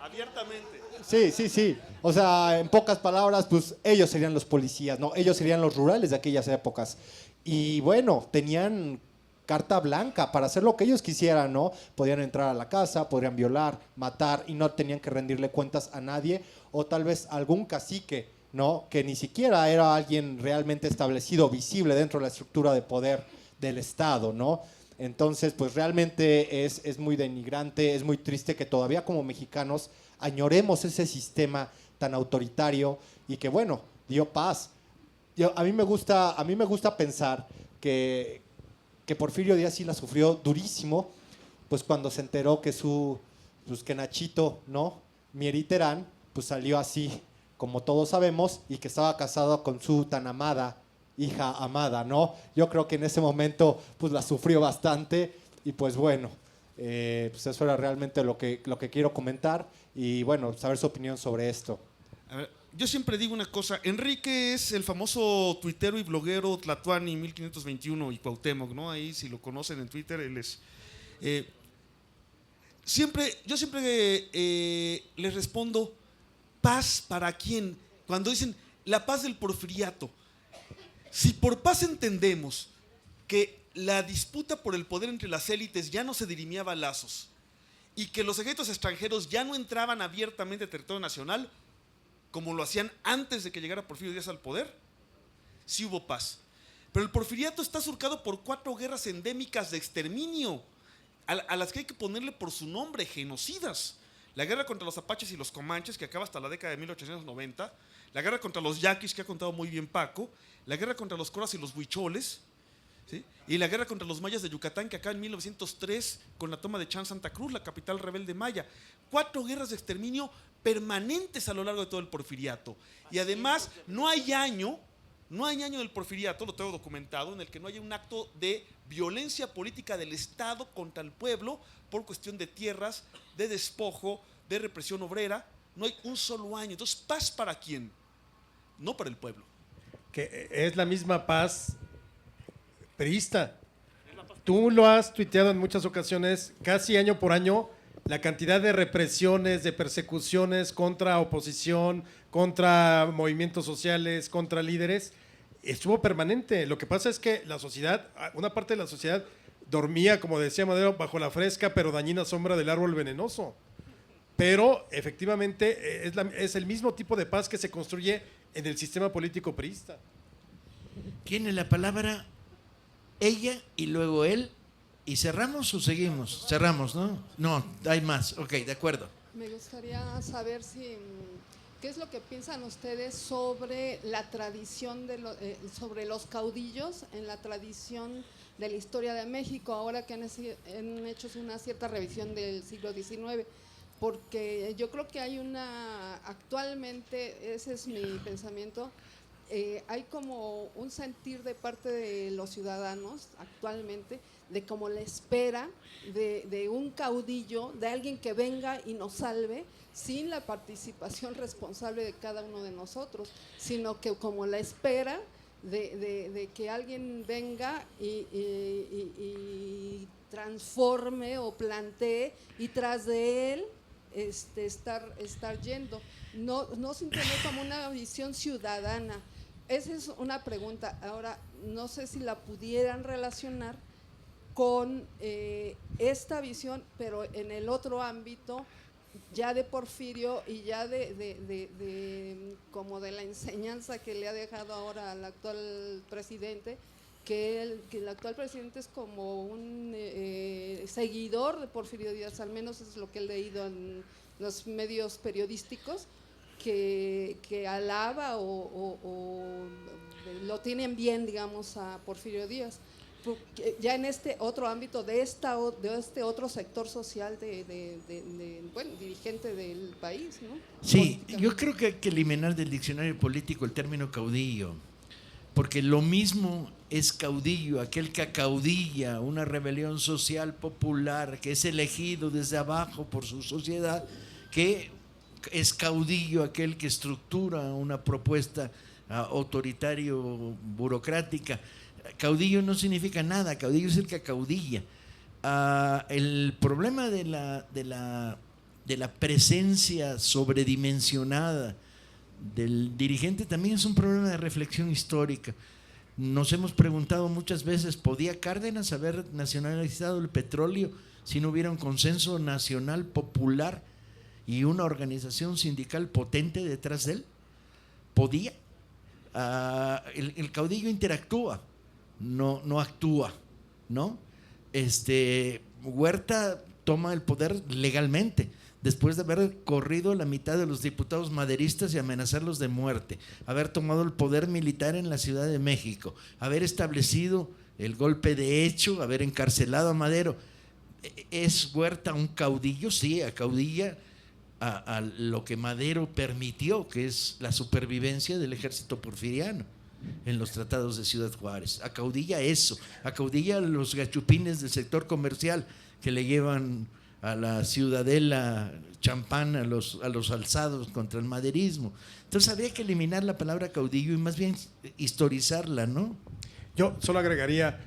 Abiertamente. Sí. O sea, en pocas palabras, pues ellos serían los policías, ¿no? Ellos serían los rurales de aquellas épocas. Y bueno, tenían carta blanca para hacer lo que ellos quisieran, ¿no? Podían entrar a la casa, podrían violar, matar y no tenían que rendirle cuentas a nadie, o tal vez algún cacique, ¿no? Que ni siquiera era alguien realmente establecido, visible dentro de la estructura de poder del Estado, ¿no? Entonces, pues realmente es muy denigrante, es muy triste que todavía como mexicanos añoremos ese sistema tan autoritario y que, bueno, dio paz. A mí me gusta pensar que Porfirio Díaz sí la sufrió durísimo, pues cuando se enteró que Nachito, ¿no? Mieri Terán, pues salió así, como todos sabemos, y que estaba casado con su tan amada hija amada, ¿no? Yo creo que en ese momento, pues la sufrió bastante, y pues bueno, pues eso era realmente lo que quiero comentar, y bueno, saber su opinión sobre esto. A ver, yo siempre digo una cosa, Enrique es el famoso tuitero y bloguero Tlatuani 1521 y Cuauhtémoc, ¿no? Ahí si lo conocen en Twitter, él es... yo siempre les respondo, ¿paz para quién? Cuando dicen la paz del porfiriato, si por paz entendemos que la disputa por el poder entre las élites ya no se dirimía a balazos y que los ejércitos extranjeros ya no entraban abiertamente a territorio nacional, como lo hacían antes de que llegara Porfirio Díaz al poder, sí hubo paz. Pero el porfiriato está surcado por 4 guerras endémicas de exterminio, a las que hay que ponerle por su nombre, genocidas. La guerra contra los apaches y los comanches, que acaba hasta la década de 1890, la guerra contra los yaquis, que ha contado muy bien Paco, la guerra contra los coras y los huicholes, ¿sí? Y la guerra contra los mayas de Yucatán, que acaba en 1903 con la toma de Chan Santa Cruz, la capital rebelde maya. 4 guerras de exterminio permanentes a lo largo de todo el porfiriato. Y además no hay año del porfiriato, lo tengo documentado, en el que no haya un acto de violencia política del Estado contra el pueblo por cuestión de tierras, de despojo, de represión obrera. No hay un solo año. Entonces, ¿paz para quién? No para el pueblo. Que es la misma paz priista. Tú lo has tuiteado en muchas ocasiones, casi año por año, la cantidad de represiones, de persecuciones contra oposición, contra movimientos sociales, contra líderes, estuvo permanente. Lo que pasa es que la sociedad, una parte de la sociedad dormía, como decía Madero, bajo la fresca pero dañina sombra del árbol venenoso. Pero efectivamente es el mismo tipo de paz que se construye en el sistema político priista. Tiene la palabra ella y luego él. ¿Y cerramos o seguimos? Cerramos, ¿no? No, hay más. Ok, de acuerdo. Me gustaría saber qué es lo que piensan ustedes sobre la tradición sobre los caudillos en la tradición de la historia de México, ahora que han hecho una cierta revisión del siglo XIX, porque yo creo que hay actualmente, ese es mi pensamiento, hay como un sentir de parte de los ciudadanos actualmente de como la espera de un caudillo, de alguien que venga y nos salve sin la participación responsable de cada uno de nosotros, sino que como la espera de que alguien venga y transforme o plantee y tras de él estar yendo, no simplemente como una visión ciudadana. Esa es una pregunta. Ahora, no sé si la pudieran relacionar con esta visión, pero en el otro ámbito, ya de Porfirio y ya como de la enseñanza que le ha dejado ahora al actual presidente, que el actual presidente es como un seguidor de Porfirio Díaz, al menos es lo que he leído en los medios periodísticos, que alaba o lo tienen bien, digamos, a Porfirio Díaz. ya en este otro ámbito de este otro sector social bueno, dirigente del país, ¿no? Sí, yo creo que hay que eliminar del diccionario político el término caudillo, porque lo mismo es caudillo aquel que acaudilla una rebelión social popular, que es elegido desde abajo por su sociedad, que es caudillo aquel que estructura una propuesta autoritario burocrática. Caudillo no significa nada, caudillo es el que acaudilla. El problema de la presencia sobredimensionada del dirigente también es un problema de reflexión histórica. Nos hemos preguntado muchas veces, ¿podía Cárdenas haber nacionalizado el petróleo si no hubiera un consenso nacional popular y una organización sindical potente detrás de él? ¿Podía? El caudillo interactúa, no actúa, ¿no? Huerta toma el poder legalmente, después de haber corrido la mitad de los diputados maderistas y amenazarlos de muerte, haber tomado el poder militar en la Ciudad de México, haber establecido el golpe de hecho, haber encarcelado a Madero. ¿Es Huerta un caudillo? Sí, acaudilla a lo que Madero permitió, que es la supervivencia del ejército porfiriano en los tratados de Ciudad Juárez. Acaudilla eso, acaudilla a los gachupines del sector comercial que le llevan a la ciudadela champán a los alzados contra el maderismo. Entonces habría que eliminar la palabra caudillo y más bien historizarla, ¿no? Yo solo agregaría,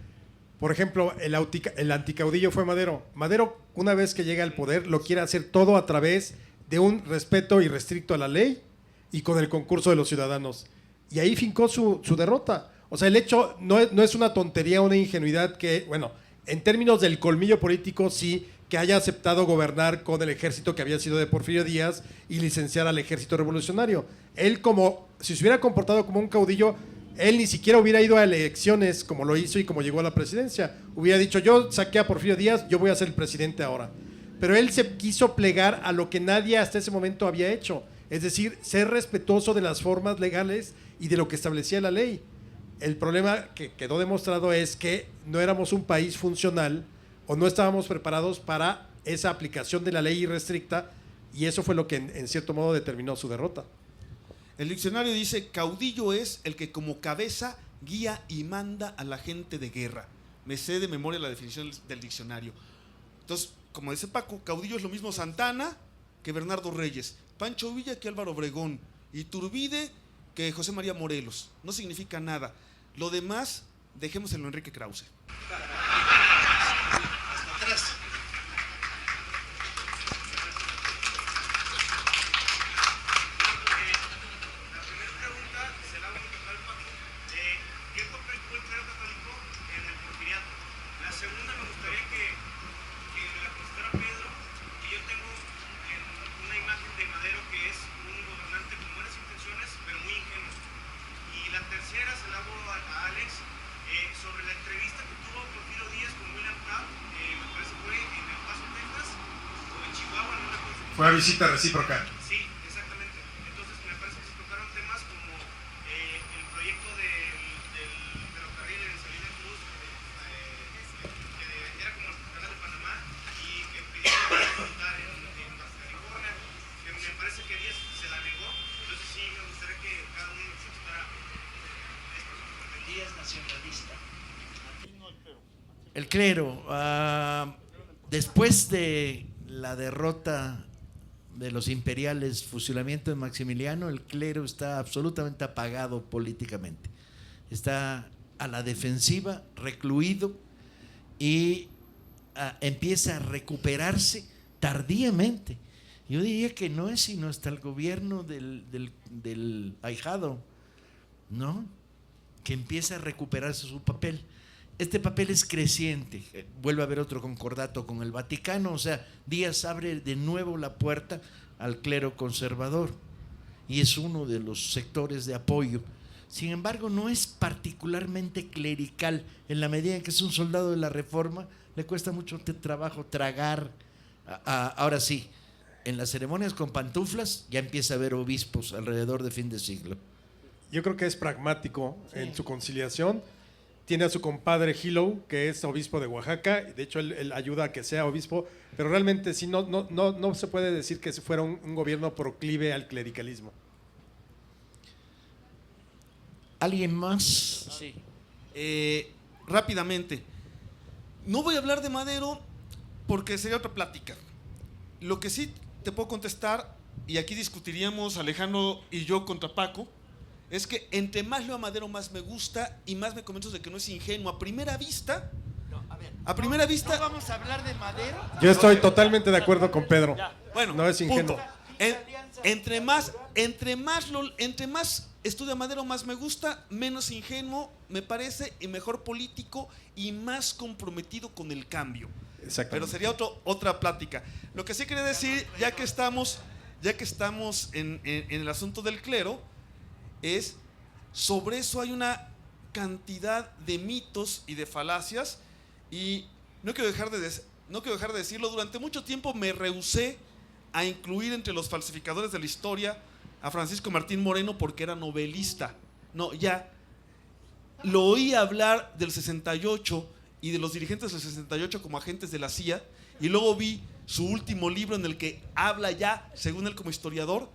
por ejemplo, el anticaudillo fue Madero. Madero, una vez que llega al poder, lo quiere hacer todo a través de un respeto irrestricto a la ley y con el concurso de los ciudadanos. Y ahí fincó su derrota. O sea, el hecho no es una tontería, una ingenuidad que, bueno, en términos del colmillo político, sí, que haya aceptado gobernar con el ejército que había sido de Porfirio Díaz y licenciar al ejército revolucionario. Él, como si se hubiera comportado como un caudillo, él ni siquiera hubiera ido a elecciones como lo hizo y como llegó a la presidencia. Hubiera dicho, yo saqué a Porfirio Díaz, yo voy a ser el presidente ahora. Pero él se quiso plegar a lo que nadie hasta ese momento había hecho. Es decir, ser respetuoso de las formas legales y de lo que establecía la ley. El problema que quedó demostrado es que no éramos un país funcional o no estábamos preparados para esa aplicación de la ley irrestricta, y eso fue lo que en cierto modo determinó su derrota. El diccionario dice, caudillo es el que como cabeza guía y manda a la gente de guerra. Me sé de memoria la definición del diccionario. Entonces, como dice Paco, caudillo es lo mismo Santana que Bernardo Reyes, Pancho Villa que Álvaro Obregón, Iturbide que José María Morelos. No significa nada. Lo demás, dejémoselo a Enrique Krause. Hasta atrás. La primera pregunta se la hago al Paco. ¿Qué papel fue el clero católico en el porfiriato? La segunda me gustaría que me la contestara Pedro, que yo tengo una imagen de Madero que es un gobernante con buenas intenciones, pero muy ingenuo. Y la tercera se la hago a Alex, sobre la entrevista que tuvo Porfirio Díaz con William Taft, me parece que fue en El Paso, Texas, o en Chihuahua, no recuerdo. Fue a visita recíproca. Sí, exactamente. Entonces me parece que se tocaron temas como el proyecto del ferrocarril en Salina Cruz, que era como el canal de Panamá, y que pidieron montar en Baja California, que me parece que Díaz se la negó. Entonces sí, me gustaría que cada uno nos explicara esto. Díaz nacionalista. El clero, después de la derrota de los imperiales, fusilamiento de Maximiliano, el clero está absolutamente apagado políticamente. Está a la defensiva, recluido, y empieza a recuperarse tardíamente. Yo diría que no es sino hasta el gobierno del ahijado, ¿no?, que empieza a recuperarse su papel. Este papel es creciente, vuelve a haber otro concordato con el Vaticano, o sea, Díaz abre de nuevo la puerta al clero conservador y es uno de los sectores de apoyo. Sin embargo, no es particularmente clerical, en la medida en que es un soldado de la Reforma, le cuesta mucho trabajo tragar. Ahora sí, en las ceremonias con pantuflas ya empieza a haber obispos alrededor de fin de siglo. Yo creo que es pragmático en su conciliación tiene a su compadre Hilo, que es obispo de Oaxaca, de hecho él ayuda a que sea obispo, pero realmente sí no se puede decir que fuera un gobierno proclive al clericalismo. ¿Alguien más? Sí. Rápidamente. No voy a hablar de Madero porque sería otra plática. Lo que sí te puedo contestar, y aquí discutiríamos Alejandro y yo contra Paco, es que entre más leo a Madero más me gusta y más me convenzo de que no es ingenuo. A primera vista... A primera vista... ¿No vamos a hablar de Madero? Yo estoy totalmente de acuerdo con Pedro. Bueno, no es ingenuo. punto. Entre más estudia Madero, más me gusta, menos ingenuo me parece, y mejor político y más comprometido con el cambio. Pero sería otra plática. Lo que sí quería decir, ya que estamos en el asunto del clero, es sobre eso hay una cantidad de mitos y de falacias, y no quiero dejar de decirlo. Durante mucho tiempo me rehusé a incluir entre los falsificadores de la historia a Francisco Martín Moreno porque era novelista. No, ya lo oí hablar del 68 y de los dirigentes del 68 como agentes de la CIA, y luego vi su último libro en el que habla ya, según él, como historiador.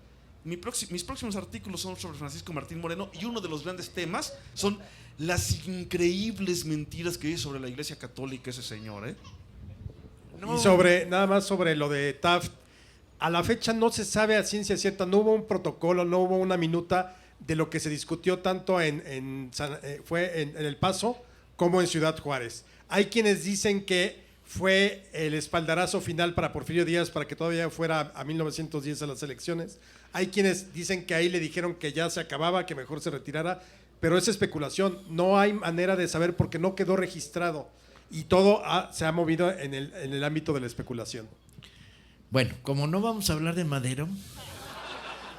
Mis próximos artículos son sobre Francisco Martín Moreno, y uno de los grandes temas son las increíbles mentiras que dice sobre la Iglesia Católica ese señor, ¿eh? No. Y nada más sobre lo de Taft, a la fecha no se sabe a ciencia cierta, no hubo un protocolo, no hubo una minuta de lo que se discutió tanto en El Paso como en Ciudad Juárez. Hay quienes dicen que fue el espaldarazo final para Porfirio Díaz para que todavía fuera a 1910 a las elecciones. Hay quienes dicen que ahí le dijeron que ya se acababa, que mejor se retirara, pero es especulación. No hay manera de saber porque no quedó registrado y todo se ha movido en el ámbito de la especulación. Bueno, como no vamos a hablar de Madero,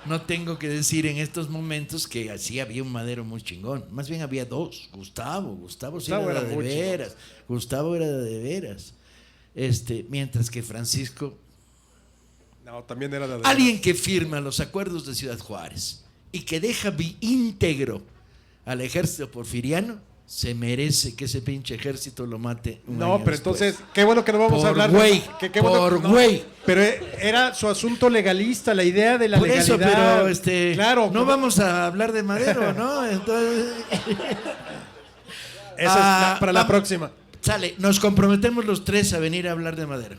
no tengo que decir en estos momentos que así había un Madero muy chingón. Más bien había dos. Gustavo sí era de veras. Gustavo era de veras. Mientras que Francisco... No, también era de veras. Alguien que firma los acuerdos de Ciudad Juárez y que deja íntegro al ejército porfiriano, se merece que ese pinche ejército lo mate un año pero después. Entonces, qué bueno que no vamos a hablar güey, por güey. Pero era su asunto legalista, la idea de la por legalidad. Eso, pero claro, no vamos a hablar de Madero, ¿no? Entonces, esa es para la próxima. Sale, nos comprometemos los tres a venir a hablar de Madero.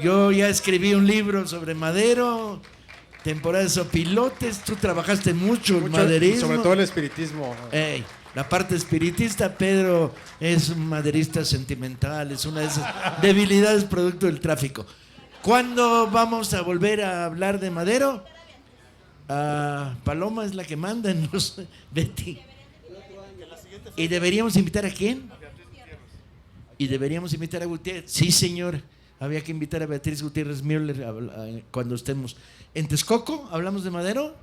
Yo ya escribí un libro sobre Madero, temporadas o pilotes, tú trabajaste mucho el maderismo. Sobre todo el espiritismo. La parte espiritista, Pedro es un maderista sentimental, es una de esas debilidades producto del tráfico. ¿Cuándo vamos a volver a hablar de Madero? Paloma es la que manda en los Betty. ¿Y deberíamos invitar a quién? Y deberíamos invitar a Gutiérrez. Sí, señor. Había que invitar a Beatriz Gutiérrez Müller cuando estemos. ¿En Texcoco hablamos de Madero?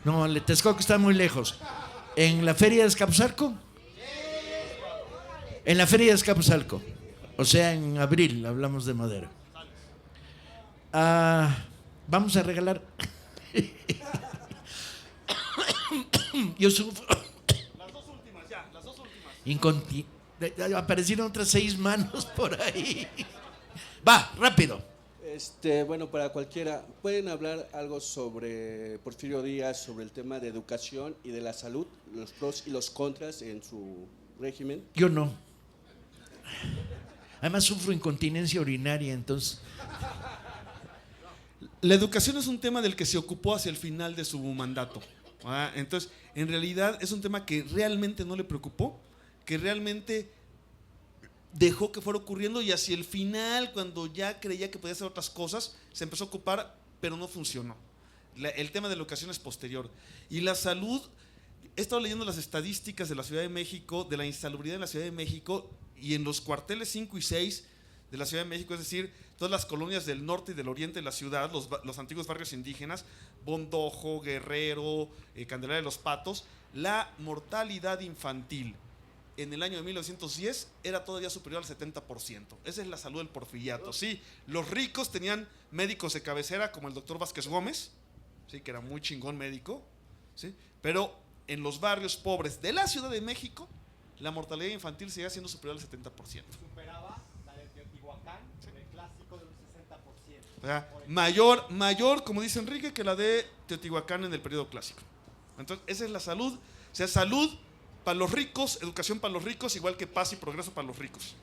No, Texcoco está muy lejos. ¿En la feria de Escapuzalco? En la feria de Escapuzalco. O sea, en abril hablamos de Madero. Vamos a regalar. Yo sufro. Las dos últimas. Aparecieron otras 6 manos por ahí. Va, rápido. Bueno, para cualquiera, ¿pueden hablar algo sobre Porfirio Díaz, sobre el tema de educación y de la salud, los pros y los contras en su régimen? Yo no. Además sufro incontinencia urinaria, entonces... La educación es un tema del que se ocupó hacia el final de su mandato. Entonces, en realidad es un tema que realmente no le preocupó, que realmente dejó que fuera ocurriendo, y hacia el final, cuando ya creía que podía hacer otras cosas, se empezó a ocupar, pero no funcionó. El tema de la educación es posterior. Y la salud, he estado leyendo las estadísticas de la Ciudad de México, de la insalubridad en la Ciudad de México, y en los cuarteles 5 y 6 de la Ciudad de México, es decir, todas las colonias del norte y del oriente de la ciudad, los antiguos barrios indígenas, Bondojo, Guerrero, Candelaria de los Patos, la mortalidad infantil en el año de 1910 era todavía superior al 70%. Esa es la salud del porfiriato. Sí, los ricos tenían médicos de cabecera como el doctor Vázquez Gómez, sí, que era muy chingón médico, sí, pero en los barrios pobres de la Ciudad de México la mortalidad infantil seguía siendo superior al 70%. Superaba la de Teotihuacán, el clásico del 60%. O sea, mayor, como dice Enrique, que la de Teotihuacán en el periodo clásico. Entonces, esa es la salud. O sea, salud para los ricos, educación para los ricos, igual que paz y progreso para los ricos.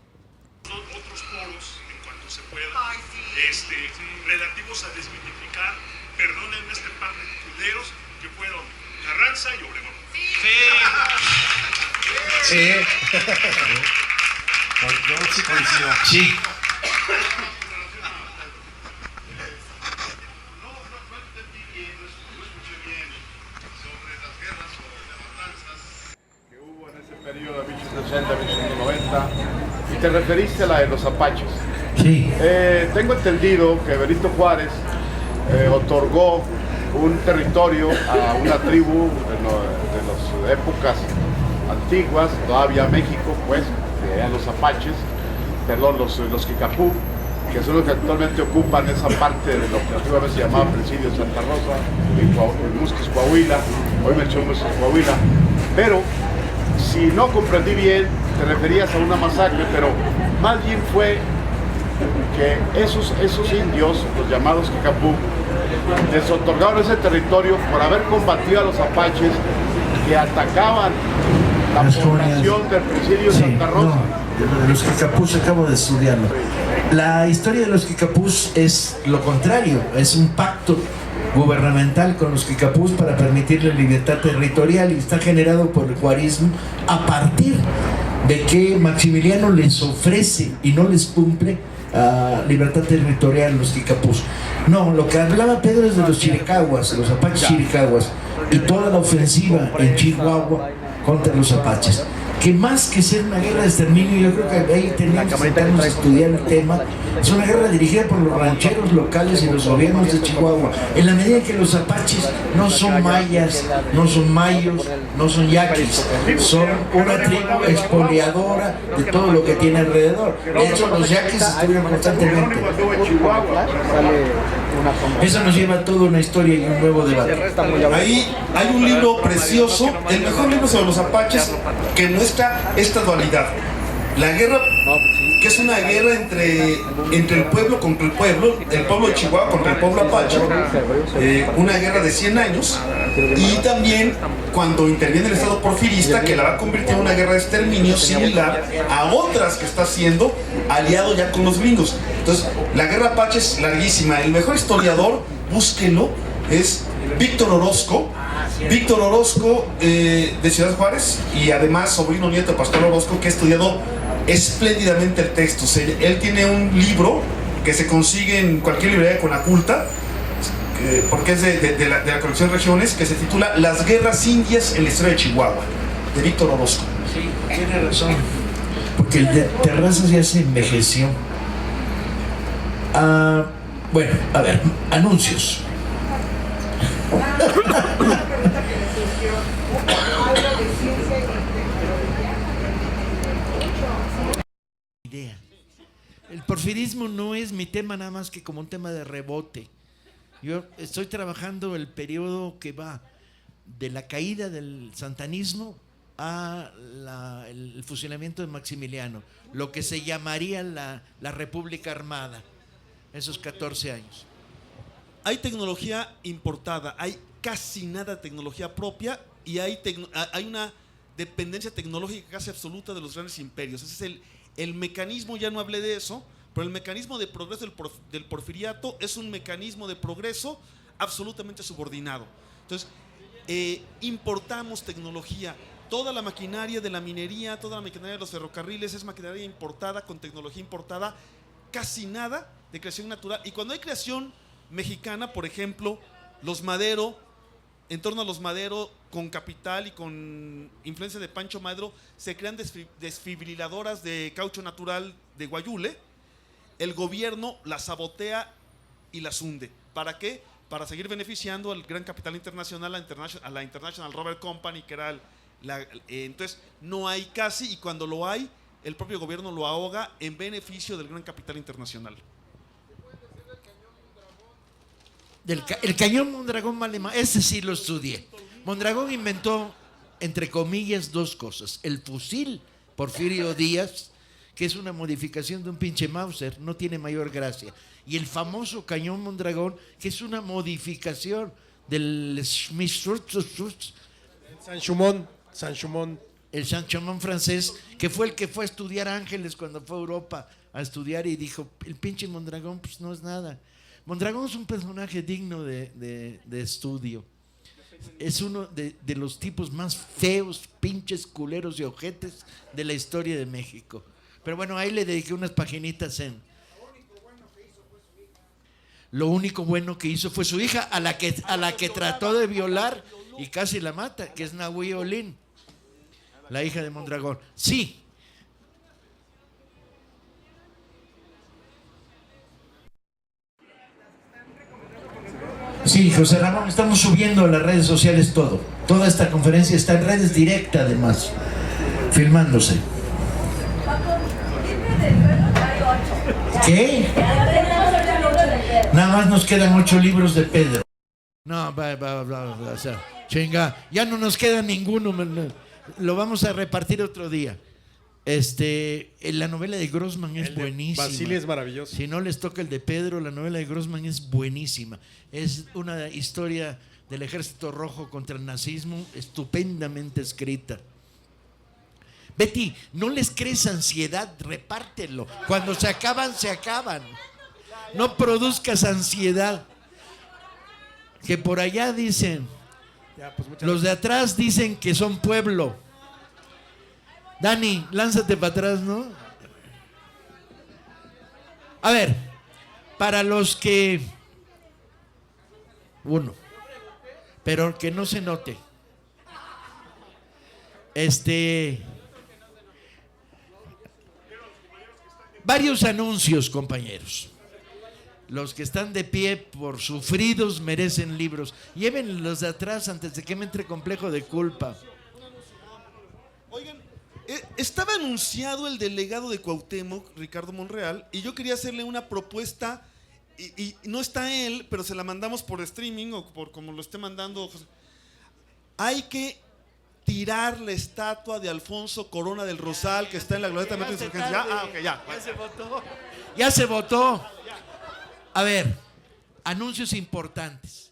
Otros foros, en cuanto se pueda, relativos a desmitificar, perdónenme este par de culeros que fueron Carranza y Obregón. Sí. Yo sí coincido. Sí. No entendí bien, no escuché bien sobre las guerras o las matanzas que hubo en ese periodo de 1860, 1890, y te referiste a la de los apaches. Sí. Tengo entendido que Benito Juárez otorgó un territorio a una tribu de las épocas antiguas, todavía México, pues, que eran los apaches, perdón, los Kicapú, que son los que actualmente ocupan esa parte de lo que antiguamente se llamaba Presidio Santa Rosa, en Musquis, Coahuila, hoy menciono Musquis, Coahuila, pero si no comprendí bien, te referías a una masacre, pero más bien fue que esos indios, los llamados Kicapú, les otorgaron ese territorio por haber combatido a los apaches que atacaban la población del Presidio Santa Rosa. No, de los Kicapús acabo de estudiarlo. La historia de los Kicapús es lo contrario, es un pacto gubernamental con los Kicapús para permitirle libertad territorial y está generado por el juarismo a partir de que Maximiliano les ofrece y no les cumple libertad territorial los Kicapús. No, lo que hablaba Pedro es de los chiricahuas, los apaches chiricahuas y toda la ofensiva en Chihuahua contra los apaches, que más que ser una guerra de exterminio, yo creo que ahí teníamos que sentarnos a estudiar el tema. Es una guerra dirigida por los rancheros locales y los gobiernos de Chihuahua, en la medida en que los apaches no son mayas, no son mayos, no son yaquis, son una tribu expoliadora de todo lo que tiene alrededor. De hecho, los yaquis estuvieron constantemente. Eso nos lleva a toda una historia y un nuevo debate. Ahí hay un libro precioso, el mejor libro sobre los apaches, que muestra esta dualidad. La guerra, que es una guerra entre el pueblo contra el pueblo de Chihuahua contra el pueblo apache, una guerra de 100 años, y también cuando interviene el Estado porfirista, que la va a convertir en una guerra de exterminio similar a otras que está haciendo, aliado ya con los gringos. Entonces, la guerra apache es larguísima. El mejor historiador, búsquenlo, es Víctor Orozco. Víctor Orozco, de Ciudad Juárez, y además sobrino nieto de Pastor Orozco, que ha estudiado espléndidamente el texto. Él tiene un libro que se consigue en cualquier librería con la culta, porque es de la colección Regiones, que se titula Las guerras indias en la historia de Chihuahua, de Víctor Orozco. Sí, tiene razón, porque el de Terrazas ya se envejeció. Bueno, a ver, anuncios. Idea. El porfirismo no es mi tema nada más que como un tema de rebote. Yo estoy trabajando el periodo que va de la caída del santanismo a el fusilamiento de Maximiliano, lo que se llamaría la República Armada, esos 14 años. Hay tecnología importada, hay casi nada de tecnología propia y hay una dependencia tecnológica casi absoluta de los grandes imperios. Ese es el mecanismo, ya no hablé de eso, pero el mecanismo de progreso del porfiriato es un mecanismo de progreso absolutamente subordinado. Entonces, importamos tecnología. Toda la maquinaria de la minería, toda la maquinaria de los ferrocarriles es maquinaria importada, con tecnología importada, casi nada de creación natural. Y cuando hay creación mexicana, por ejemplo, los Madero, en torno a los Madero, con capital y con influencia de Pancho Madero, se crean desfibriladoras de caucho natural de Guayule. El gobierno las sabotea y las hunde. ¿Para qué? Para seguir beneficiando al gran capital internacional, a la International Rubber Company, que era entonces no hay casi, y cuando lo hay, el propio gobierno lo ahoga en beneficio del gran capital internacional. El cañón Mondragón vale más. Ese sí lo estudié. Mondragón inventó entre comillas, dos cosas. El fusil Porfirio Díaz, que es una modificación de un pinche Mauser, no tiene mayor gracia. Y el famoso cañón Mondragón, que es una modificación del Saint-Chamond. El Saint-Chamond francés, que fue el que fue a estudiar Ángeles cuando fue a Europa a estudiar y dijo, el pinche Mondragón pues no es nada. Mondragón es un personaje digno de estudio. Es uno de los tipos más feos, pinches, culeros y ojetes de la historia de México. Pero bueno, ahí le dediqué unas paginitas en... Lo único bueno que hizo fue su hija, a la que trató de violar y casi la mata, que es Nahui Olin, la hija de Mondragón. Sí. Sí, José Ramón, estamos subiendo a las redes sociales todo. Toda esta conferencia está en redes directas, además, filmándose. ¿Qué? Nada más nos quedan 8 libros de Pedro. No, o sea, chinga, ya no nos queda ninguno. Lo vamos a repartir otro día. La novela de Grossman es buenísima. Basile es maravilloso. Si no les toca el de Pedro, la novela de Grossman es buenísima. Es una historia del Ejército Rojo contra el nazismo estupendamente escrita. Betty, no les crees ansiedad, repártelo. Cuando se acaban, se acaban. No produzcas ansiedad. Que por allá dicen, Ya, pues los de atrás dicen que son pueblo. Dani, lánzate para atrás, ¿no? A ver, para los que... Uno, pero que no se note. Varios anuncios, compañeros. Los que están de pie por sufridos merecen libros. Lleven los de atrás antes de que me entre complejo de culpa. Oigan, estaba anunciado el delegado de Cuauhtémoc, Ricardo Monreal, y yo quería hacerle una propuesta, y no está él, pero se la mandamos por streaming o por como lo esté mandando José. Hay que tirar la estatua de Alfonso Corona del Rosal, que está en la Glorieta de Metro de Insurgencia. Ya se votó. Ya se votó. A ver, anuncios importantes.